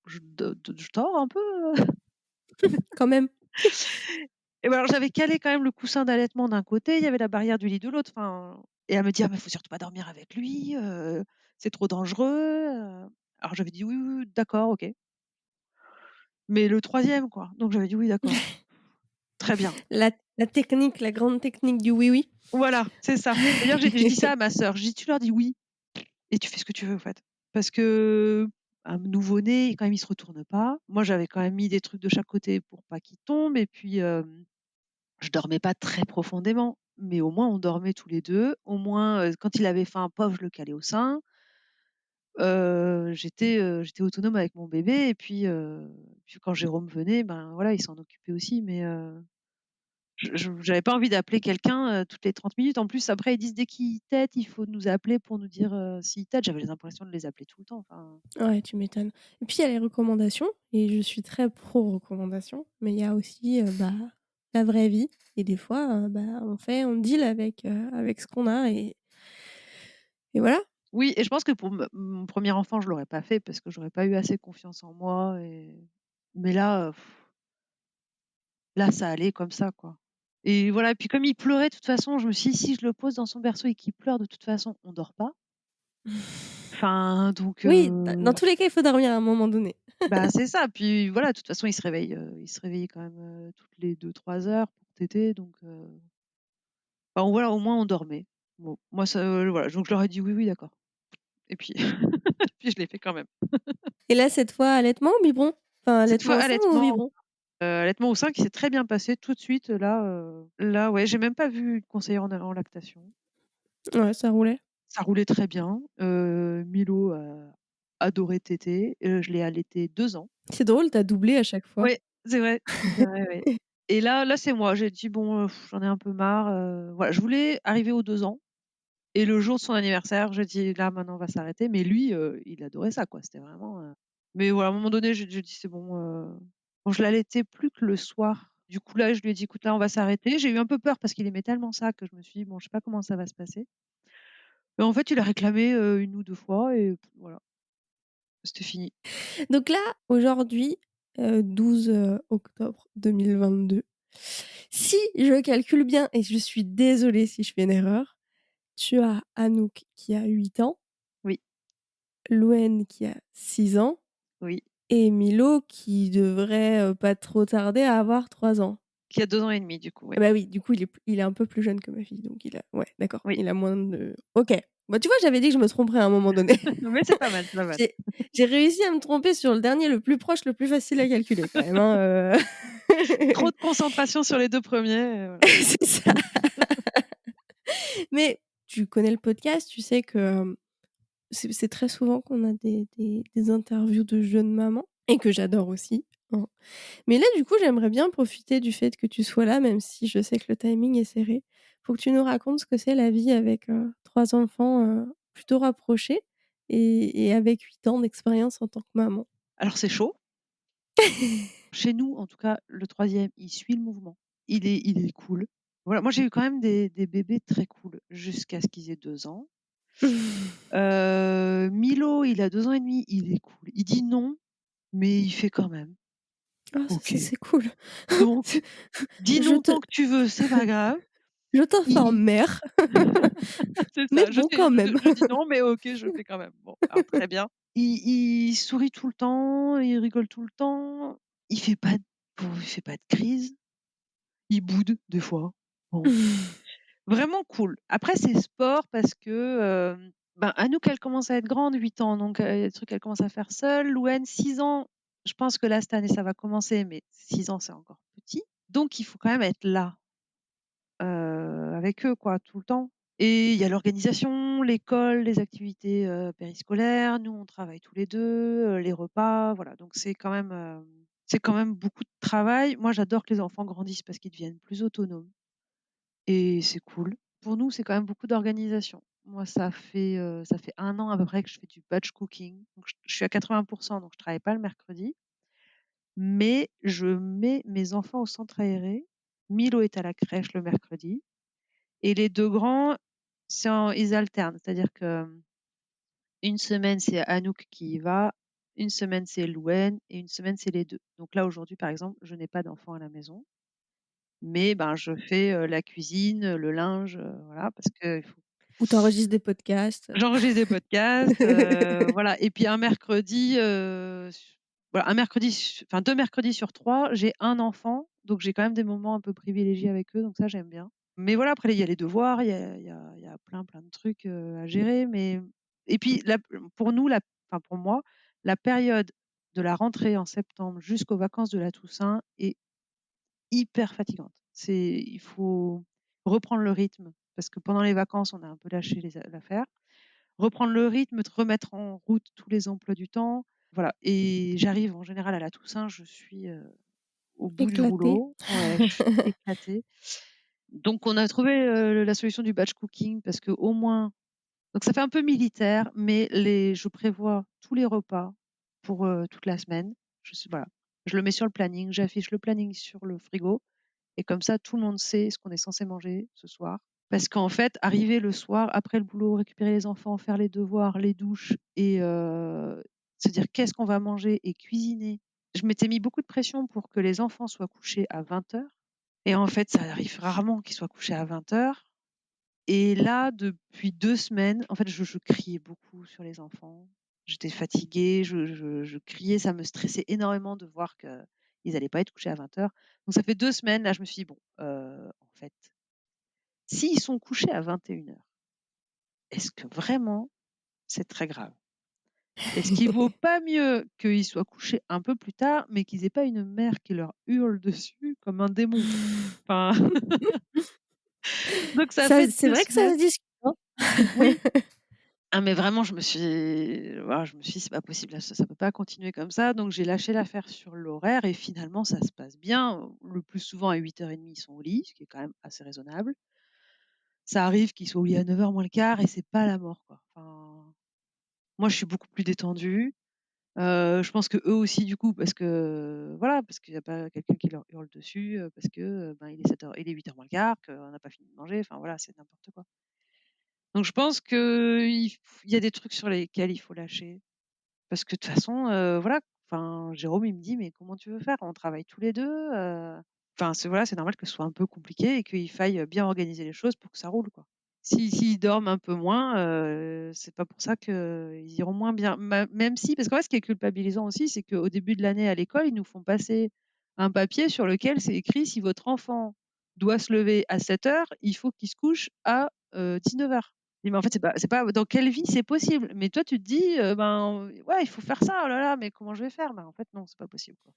je dors un peu, Quand même. et ben alors j'avais calé quand même le coussin d'allaitement d'un côté, il y avait la barrière du lit de l'autre, enfin et elle me dit: «Ah mais faut surtout pas dormir avec lui, c'est trop dangereux», alors j'avais dit: «Oui, oui, oui, d'accord, OK». Mais le troisième quoi, donc j'avais dit: «Oui, d'accord, très bien». La technique, la grande technique du oui, oui. Voilà, c'est ça. D'ailleurs, j'ai dit ça à ma sœur, j'ai dit: «Tu leur dis oui et tu fais ce que tu veux, en fait». Parce que un nouveau-né, quand même, il se retourne pas. Moi, j'avais quand même mis des trucs de chaque côté pour pas qu'il tombe et puis, je dormais pas très profondément, mais au moins on dormait tous les 2. Au moins, quand il avait faim, pof, je le calais au sein. J'étais autonome avec mon bébé et puis quand Jérôme venait, ben, voilà, il s'en occupait aussi, mais J'avais pas envie d'appeler quelqu'un, toutes les 30 minutes. En plus, après, ils disent: «Dès qu'ils tètent, il faut nous appeler pour nous dire, s'ils tètent». J'avais l'impression de les appeler tout le temps, enfin. Ouais, tu m'étonnes. Et puis il y a les recommandations et je suis très pro recommandations, mais il y a aussi, la vraie vie et des fois, on deal avec ce qu'on a et voilà. Oui et je pense que pour me mon 1er enfant, je l'aurais pas fait parce que j'aurais pas eu assez confiance en moi mais là, là, ça allait comme ça, quoi et voilà et puis comme il pleurait de toute façon, je me suis dit: «Si je le pose dans son berceau et qu'il pleure, de toute façon, on dort pas». Enfin donc Oui, dans tous les cas, il faut dormir à un moment donné. bah, c'est ça. Puis voilà, de toute façon, il se réveillait quand même, toutes les 2-3 heures pour téter donc enfin voilà, au moins on dormait. Bon, moi ça, voilà, donc je leur ai dit: «Oui, oui, d'accord» et puis puis je l'ai fait quand même. Et là, cette fois, allaitement ou biberon? Enfin, Cette fois, allaitement au sein ou au biberon? allaitement au sein qui s'est très bien passé tout de suite, là, ouais, j'ai même pas vu une conseillère en lactation. Ouais, ça roulait. Ça roulait très bien, Milo a adoré téter, je l'ai allaité 2 ans. C'est drôle, tu as doublé à chaque fois. Ouais, c'est vrai, ouais et là, c'est moi, j'ai dit: «Bon, j'en ai un peu marre», voilà, je voulais arriver aux 2 ans et le jour de son anniversaire, j'ai dit: «Là, maintenant, on va s'arrêter», mais lui, il adorait ça, quoi, c'était vraiment, mais voilà, à un moment donné, j'ai dit: «C'est bon», bon, je l'allaitais plus que le soir. Du coup, là, je lui ai dit: «Écoute, là, on va s'arrêter». J'ai eu un peu peur parce qu'il aimait tellement ça que je me suis dit: «Bon, je sais pas comment ça va se passer» et en fait, il a réclamé, 1 ou 2 fois et voilà, c'était fini. Donc là, aujourd'hui, 12, octobre 2022, si je calcule bien et je suis désolée si je fais une erreur, tu as Anouk qui a 8 ans, Oui, Louane qui a 6 ans oui, et Milo qui devrait, pas trop tarder à avoir 3 ans. qui a 2 ans et demi, du coup, Ah oui. bah oui, du coup, il est un peu plus jeune que ma fille, donc il a ouais, d'accord, Oui, il a moins de OK. Bah, tu vois, j'avais dit que je me tromperais à un moment donné. mais c'est pas mal, c'est pas mal. J'ai j'ai réussi à me tromper sur le dernier, le plus proche, le plus facile à calculer quand même, hein. Trop de concentration sur les 2 premiers, voilà. C'est ça. Mais tu connais le podcast, tu sais que, c'est très souvent qu'on a des interviews de jeunes mamans et que j'adore aussi, hein. Mais là, du coup, j'aimerais bien profiter du fait que tu sois là, même si je sais que le timing est serré. Faut que tu nous racontes ce que c'est la vie avec, 3 enfants, plutôt rapprochés et avec 8 ans d'expérience en tant que maman. Alors c'est chaud. Chez nous, en tout cas, le troisième, il suit le mouvement. Il est cool. Voilà, moi j'ai eu quand même des bébés très cool jusqu'à ce qu'ils aient 2 ans. Milo, il a 2 ans et demi, il est cool. Il dit non, mais il fait quand même. Ah ça, OK. c'est cool. Donc dis Je non te tant que tu veux, c'est pas grave. je t'informe Il mère, c'est mais ça, bon quand même. je dis non, mais OK, je fais quand même. Bon, alors très bien. Il sourit tout le temps, il rigole tout le temps, il fait pas de crise, il boude des fois. Bon, vraiment cool. Après c'est sport parce que, ben, Anouk elle commence à être grande, 8 ans, donc il y a des trucs qu'elle commence à faire seule. Louane 6 ans, je pense que là cette année ça va commencer, mais 6 ans c'est encore petit. Donc il faut quand même être là, avec eux quoi, tout le temps et il y a l'organisation, l'école, les activités, périscolaires. Nous on travaille tous les 2, les repas, voilà, donc c'est quand même beaucoup de travail. Moi j'adore que les enfants grandissent parce qu'ils deviennent plus autonomes. Et c'est cool. Pour nous, c'est quand même beaucoup d'organisation. Moi, ça fait 1 an à peu près que je fais du batch cooking. Donc je suis à 80 donc je travaille pas le mercredi, mais je mets mes enfants au centre aéré. Milo est à la crèche le mercredi et les 2 grands, ils alternent. C'est-à-dire que, une semaine, c'est Anouk qui y va, une semaine, c'est Louane et une semaine, c'est les 2. Donc là, aujourd'hui, par exemple, je n'ai pas d'enfants à la maison, mais ben, je fais, la cuisine, le linge, voilà, parce qu'il faut. Ou tu enregistres des podcasts. J'enregistre des podcasts, voilà et puis un mercredi, voilà, un mercredi su enfin 2 mercredis sur 3, j'ai un enfant, donc j'ai quand même des moments un peu privilégiés avec eux, donc ça j'aime bien. Mais voilà, après il y a les devoirs, il y a plein de trucs, à gérer, mais et puis pour nous, enfin pour moi, la période de la rentrée en septembre jusqu'aux vacances de la Toussaint est hyper fatigante. Il faut reprendre le rythme parce que pendant les vacances, on a un peu lâché l'affaire. Reprendre le rythme, te remettre en route tous les emplois du temps, voilà et j'arrive en général à la Toussaint, je suis, au bout du Éclaté. rouleau. Ouais, je suis éclatée. Donc on a trouvé, la solution du batch cooking parce qu'au moins donc ça fait un peu militaire, mais je prévois tous les repas pour, toute la semaine. Voilà, je le mets sur le planning, j'affiche le planning sur le frigo et comme ça tout le monde sait ce qu'on est censé manger ce soir. Parce qu'en fait, arriver le soir après le boulot, récupérer les enfants, faire les devoirs, les douches et se dire: «Qu'est-ce qu'on va manger?» et cuisiner. Je m'étais mis beaucoup de pression pour que les enfants soient couchés à 20:00 et en fait, ça arrive rarement qu'ils soient couchés à 20:00 et là, depuis 2 semaines, en fait, je criais beaucoup sur les enfants. J'étais fatiguée, je criais, ça me stressait énormément de voir qu'ils allaient pas être couchés à 20:00. Donc ça fait 2 semaines, là, je me suis dit: «Bon, en fait, s'ils sont couchés à 21:00, est-ce que vraiment c'est très grave? Est-ce qu'il vaut pas mieux qu'ils soient couchés un peu plus tard, mais qu'ils aient pas une mère qui leur hurle dessus comme un démon?» Enfin, donc ça Ça fait c'est 2 vrai que ça semaines. se discute, hein. Oui. Ah mais vraiment je me suis dit: «C'est pas possible là, ça peut pas continuer comme ça», donc j'ai lâché l'affaire sur l'horaire et finalement ça se passe bien. Le plus souvent à 8:30 ils sont au lit, ce qui est quand même assez raisonnable. Ça arrive qu'ils soient au lit à 9:00 moins le quart et c'est pas la mort, quoi. Enfin, moi je suis beaucoup plus détendue. Je pense qu'eux aussi du coup parce que voilà, parce qu'il y a pas quelqu'un qui leur hurle dessus, parce que, ben, il est 8:00 moins le quart, qu'on n'a pas fini de manger, enfin voilà, c'est n'importe quoi. Donc je pense qu'il y a des trucs sur lesquels il faut lâcher. Parce que de toute façon, voilà, enfin, Jérôme, il me dit: «Mais comment tu veux faire? On travaille tous les 2. Enfin, c'est normal que ce soit un peu compliqué et qu'il faille, bien organiser les choses pour que ça roule, quoi. S'ils dorment un peu moins, c'est pas pour ça qu'ils iront moins bien. Même si parce qu'en fait, ce qui est culpabilisant aussi, c'est qu'au début de l'année à l'école, ils nous font passer un papier sur lequel c'est écrit: «Si votre enfant doit se lever à 7:00, il faut qu'il se couche à, 19:00». Oui, mais en fait, c'est pas dans quelle vie c'est possible? Mais toi, tu te dis, ben, ouais, il faut faire ça, oh là là, mais comment je vais faire? Ben, en fait, non, c'est pas possible, quoi.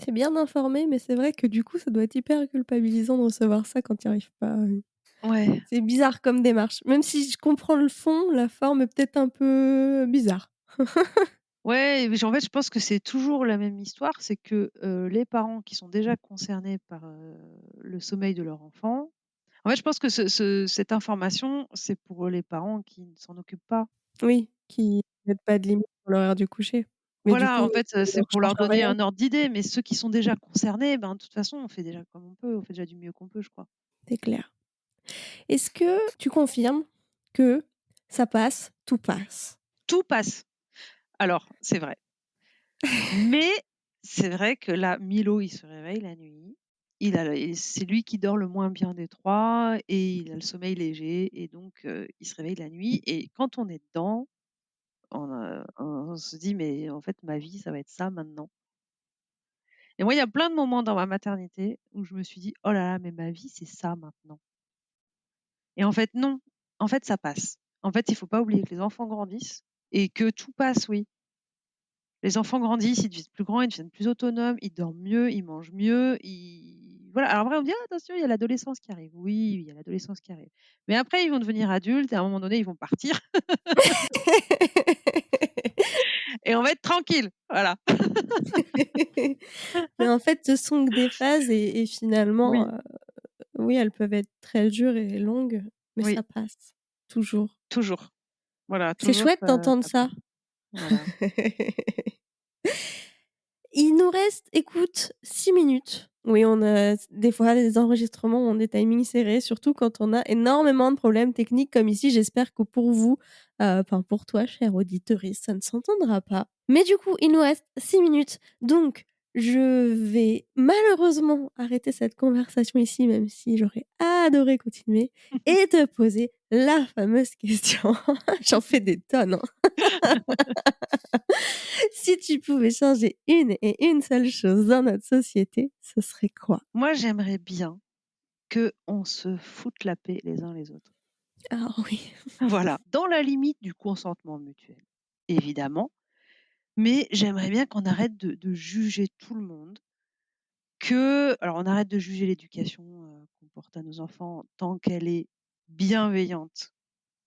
C'est bien informé, mais c'est vrai que du coup, ça doit être hyper culpabilisant de recevoir ça quand tu y arrives pas, Ouais. c'est bizarre comme démarche. Même si je comprends le fond, la forme est peut-être un peu bizarre. Ouais, mais en fait, je pense que c'est toujours la même histoire, c'est que, les parents qui sont déjà concernés par, le sommeil de leur enfant en fait, je pense que cette information, c'est pour les parents qui ne s'en occupent pas. Oui, qui mettent pas de limite pour l'horaire du coucher. Mais du Voilà, coup, en fait, ça c'est leur pour change leur donner rien. un ordre d'idée, mais ceux qui sont déjà concernés, ben, de toute façon, on fait déjà comme on peut, on fait déjà du mieux qu'on peut, je crois. C'est clair. Est-ce que tu confirmes que ça passe, tout passe? Tout passe. Alors, c'est vrai. Mais c'est vrai que là, Milo, il se réveille la nuit. C'est lui qui dort le moins bien des 3 et il a le sommeil léger et donc il se réveille la nuit et quand on est dedans, on se dit: «Mais en fait, ma vie, ça va être ça maintenant». Et moi, il y a plein de moments dans ma maternité où je me suis dit: «Oh là là, mais ma vie, c'est ça maintenant». Et en fait, non. En fait, ça passe. En fait, il faut pas oublier que les enfants grandissent et que tout passe, oui. Les enfants grandissent, ils deviennent plus grands, ils deviennent plus autonomes, ils dorment mieux, ils mangent mieux, ils voilà. Alors après on me dit: «Ah attention, il y a l'adolescence qui arrive». Oui, il y a l'adolescence qui arrive. Mais après ils vont devenir adultes et à un moment donné, ils vont partir et on va être tranquille, voilà. Mais en fait, ce sont que des phases et finalement, Oui, oui, elles peuvent être très dures et longues, mais oui, ça passe, toujours. toujours. Voilà, C'est toujours chouette d'entendre ça passe. ça. Voilà. Il nous reste, écoute, 6 minutes. Oui, on a des fois les enregistrements ont des timings serrés, surtout quand on a énormément de problèmes techniques comme ici. J'espère que pour vous, enfin pour toi, chère auditorice, ça ne s'entendra pas. Mais du coup, il nous reste 6 minutes, donc je vais malheureusement arrêter cette conversation ici, même si j'aurais adoré continuer et te poser la fameuse question. J'en fais des tonnes, hein. Si tu pouvais changer une et une seule chose dans notre société, ce serait quoi? Moi, j'aimerais bien qu'on se foute la paix les uns les autres. Ah oui. Voilà, dans la limite du consentement mutuel, évidemment, mais j'aimerais bien qu'on arrête de juger tout le monde. Alors on arrête de juger l'éducation, qu'on porte à nos enfants tant qu'elle est bienveillante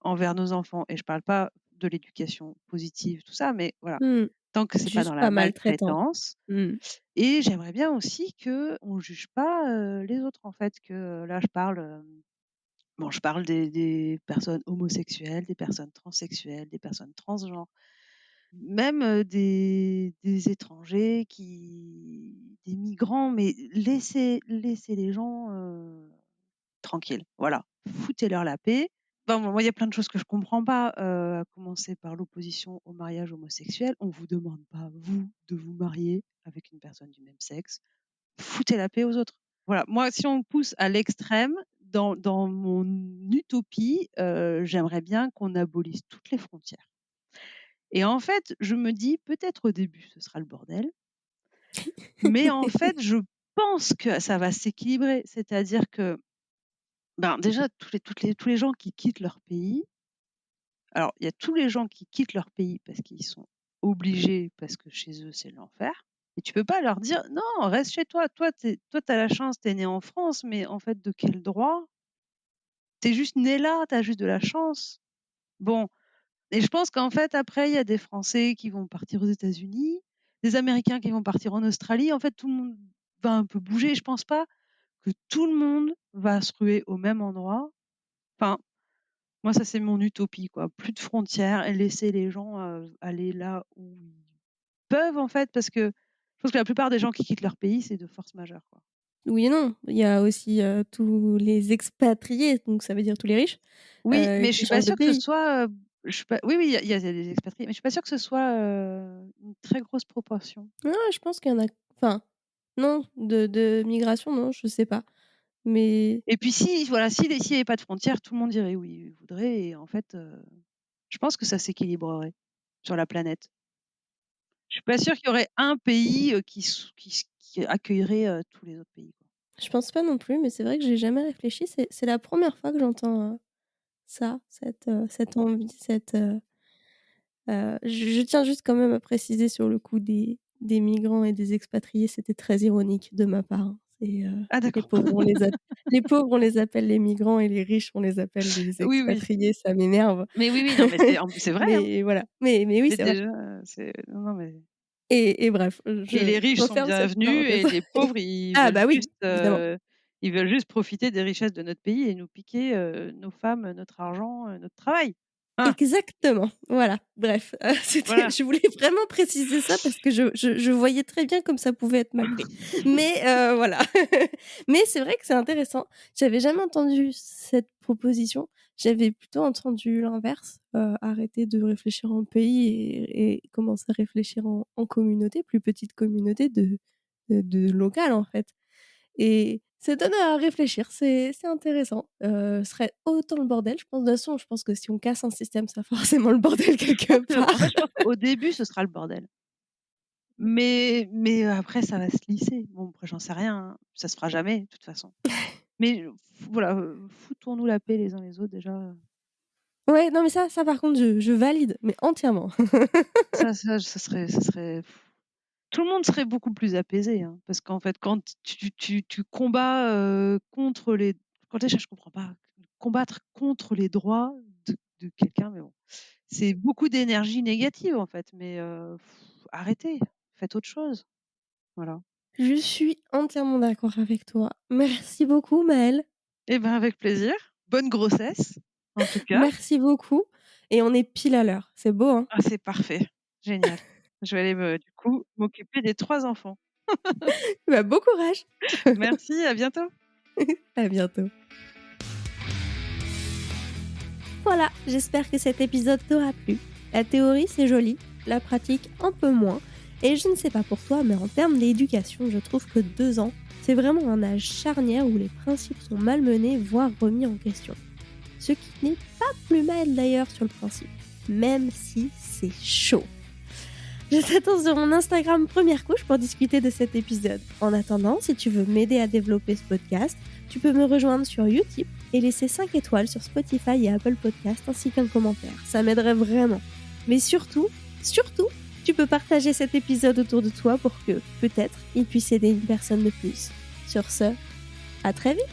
envers nos enfants et je parle pas de l'éducation positive, tout ça, mais voilà. Mmh. tant que c'est pas dans Juste la pas maltraitant. maltraitance. Mmh. Et j'aimerais bien aussi qu'on juge pas, les autres, en fait, que, là, je parle des personnes homosexuelles, des personnes transsexuelles, des personnes transgenres, même, des étrangers des migrants, mais laissez les gens, tranquilles, voilà. Foutez-leur la paix. Bon, moi, il y a plein de choses que je comprends pas, à commencer par l'opposition au mariage homosexuel. On vous demande pas, vous, de vous marier avec une personne du même sexe. Foutez la paix aux autres. Voilà, moi, si on pousse à l'extrême, dans mon utopie, j'aimerais bien qu'on abolisse toutes les frontières. Et en fait, je me dis: «Peut-être au début, ce sera le bordel», mais en fait, je pense que ça va s'équilibrer. C'est-à-dire que, ben, déjà, tous les gens qui quittent leur pays, alors il y a tous les gens qui quittent leur pays parce qu'ils sont obligés, parce que chez eux, c'est l'enfer, et tu peux pas leur dire: «Non, reste chez toi. Toi, tu as la chance, tu es né en France, mais en fait, de quel droit? Tu es juste né là, tu as juste de la chance». Bon, et je pense qu'en fait, après, il y a des Français qui vont partir aux États-Unis, des Américains qui vont partir en Australie. En fait, tout le monde va un peu bouger. Je pense pas que tout le monde va se ruer au même endroit. Enfin, moi, ça, c'est mon utopie, quoi. Plus de frontières et laisser les gens, aller là où ils peuvent, en fait, parce que je pense que la plupart des gens qui quittent leur pays, c'est de force majeure, quoi. Oui et non. Il y a aussi, tous les expatriés, donc ça veut dire tous les riches, Oui, mais je qui suis pas changent de sûre que ce pays. soit, je suis pas oui, oui, il y a des expatriés, mais je suis pas sûre que ce soit, une très grosse proportion. Ah, je pense qu'il y en a enfin, non, de migration, non, je sais pas. Mais Et puis si, voilà, s'il y avait pas de frontières, tout le monde irait où il voudrait, et en fait, je pense que ça s'équilibrerait sur la planète. Je suis pas sûre qu'il y aurait un pays, qui accueillerait, tous les autres pays, quoi. je pense pas non plus, mais c'est vrai que j'ai jamais réfléchi. C'est la première fois que j'entends, ça, cette envie, je tiens juste quand même à préciser sur le coup des migrants et des expatriés, c'était très ironique de ma part, hein. C'est, Ah les d'accord. pauvres, on les appelle les migrants et les riches, on les appelle les Oui, oui. expatriés, ça m'énerve. Mais oui, oui, non, mais c'est vrai, hein. Mais voilà, mais oui, Mais c'est vrai déjà, c'est non, non, mais et bref, et je les riches sont referme cette bienvenus et parenthèse. les pauvres, Ah bah oui, évidemment. ils veulent juste profiter des richesses de notre pays et nous piquer, nos femmes, notre argent, notre travail. Hein, Exactement, voilà, bref, c'était voilà. je voulais vraiment préciser ça parce que je voyais très bien comme ça pouvait être mal pris. Mais voilà. Mais c'est vrai que c'est intéressant. J'avais jamais entendu cette proposition. J'avais plutôt entendu l'inverse, arrêter de réfléchir en pays et commencer à réfléchir en communauté, plus petite communauté de local, en fait. Et ça donne à réfléchir, c'est intéressant. Ce serait autant le bordel, je pense. De toute façon, je pense que si on casse un système, ça forcément le bordel quelque En fait, part. je pense qu'au début, ce sera le bordel. Mais après, ça va se lisser. Bon, après, j'en sais rien, hein. Ça se fera jamais, de toute façon. Mais voilà, foutons-nous la paix les uns les autres déjà, Ouais, non, mais ça par contre, je valide, mais entièrement. ça serait tout le monde serait beaucoup plus apaisé, hein, parce qu'en fait, quand tu combats, contre les quand déjà je comprends pas, combattre contre les droits de quelqu'un, mais bon, c'est beaucoup d'énergie négative, en fait, mais arrêtez, faites autre chose. Voilà. Je suis entièrement d'accord avec toi. Merci beaucoup Maëlle. Eh ben, avec plaisir. Bonne grossesse, en tout cas. Merci beaucoup et on est pile à l'heure. C'est beau, hein? Ah, c'est parfait, génial. Je vais aller du coup, m'occuper des 3 enfants. Bah, bon courage. Merci, à bientôt. À bientôt. Voilà, j'espère que cet épisode t'aura plu. La théorie, c'est joli, la pratique, un peu moins. Et je ne sais pas pour toi, mais en termes d'éducation, je trouve que 2 ans, c'est vraiment un âge charnière où les principes sont malmenés, voire remis en question. Ce qui n'est pas plus mal d'ailleurs sur le principe, même si c'est chaud. Je t'attends sur mon Instagram Première Couche pour discuter de cet épisode. En attendant, si tu veux m'aider à développer ce podcast, tu peux me rejoindre sur Utip et laisser 5 étoiles sur Spotify et Apple Podcast ainsi qu'un commentaire. Ça m'aiderait vraiment. Mais surtout, tu peux partager cet épisode autour de toi pour que, peut-être, il puisse aider une personne de plus. Sur ce, à très vite!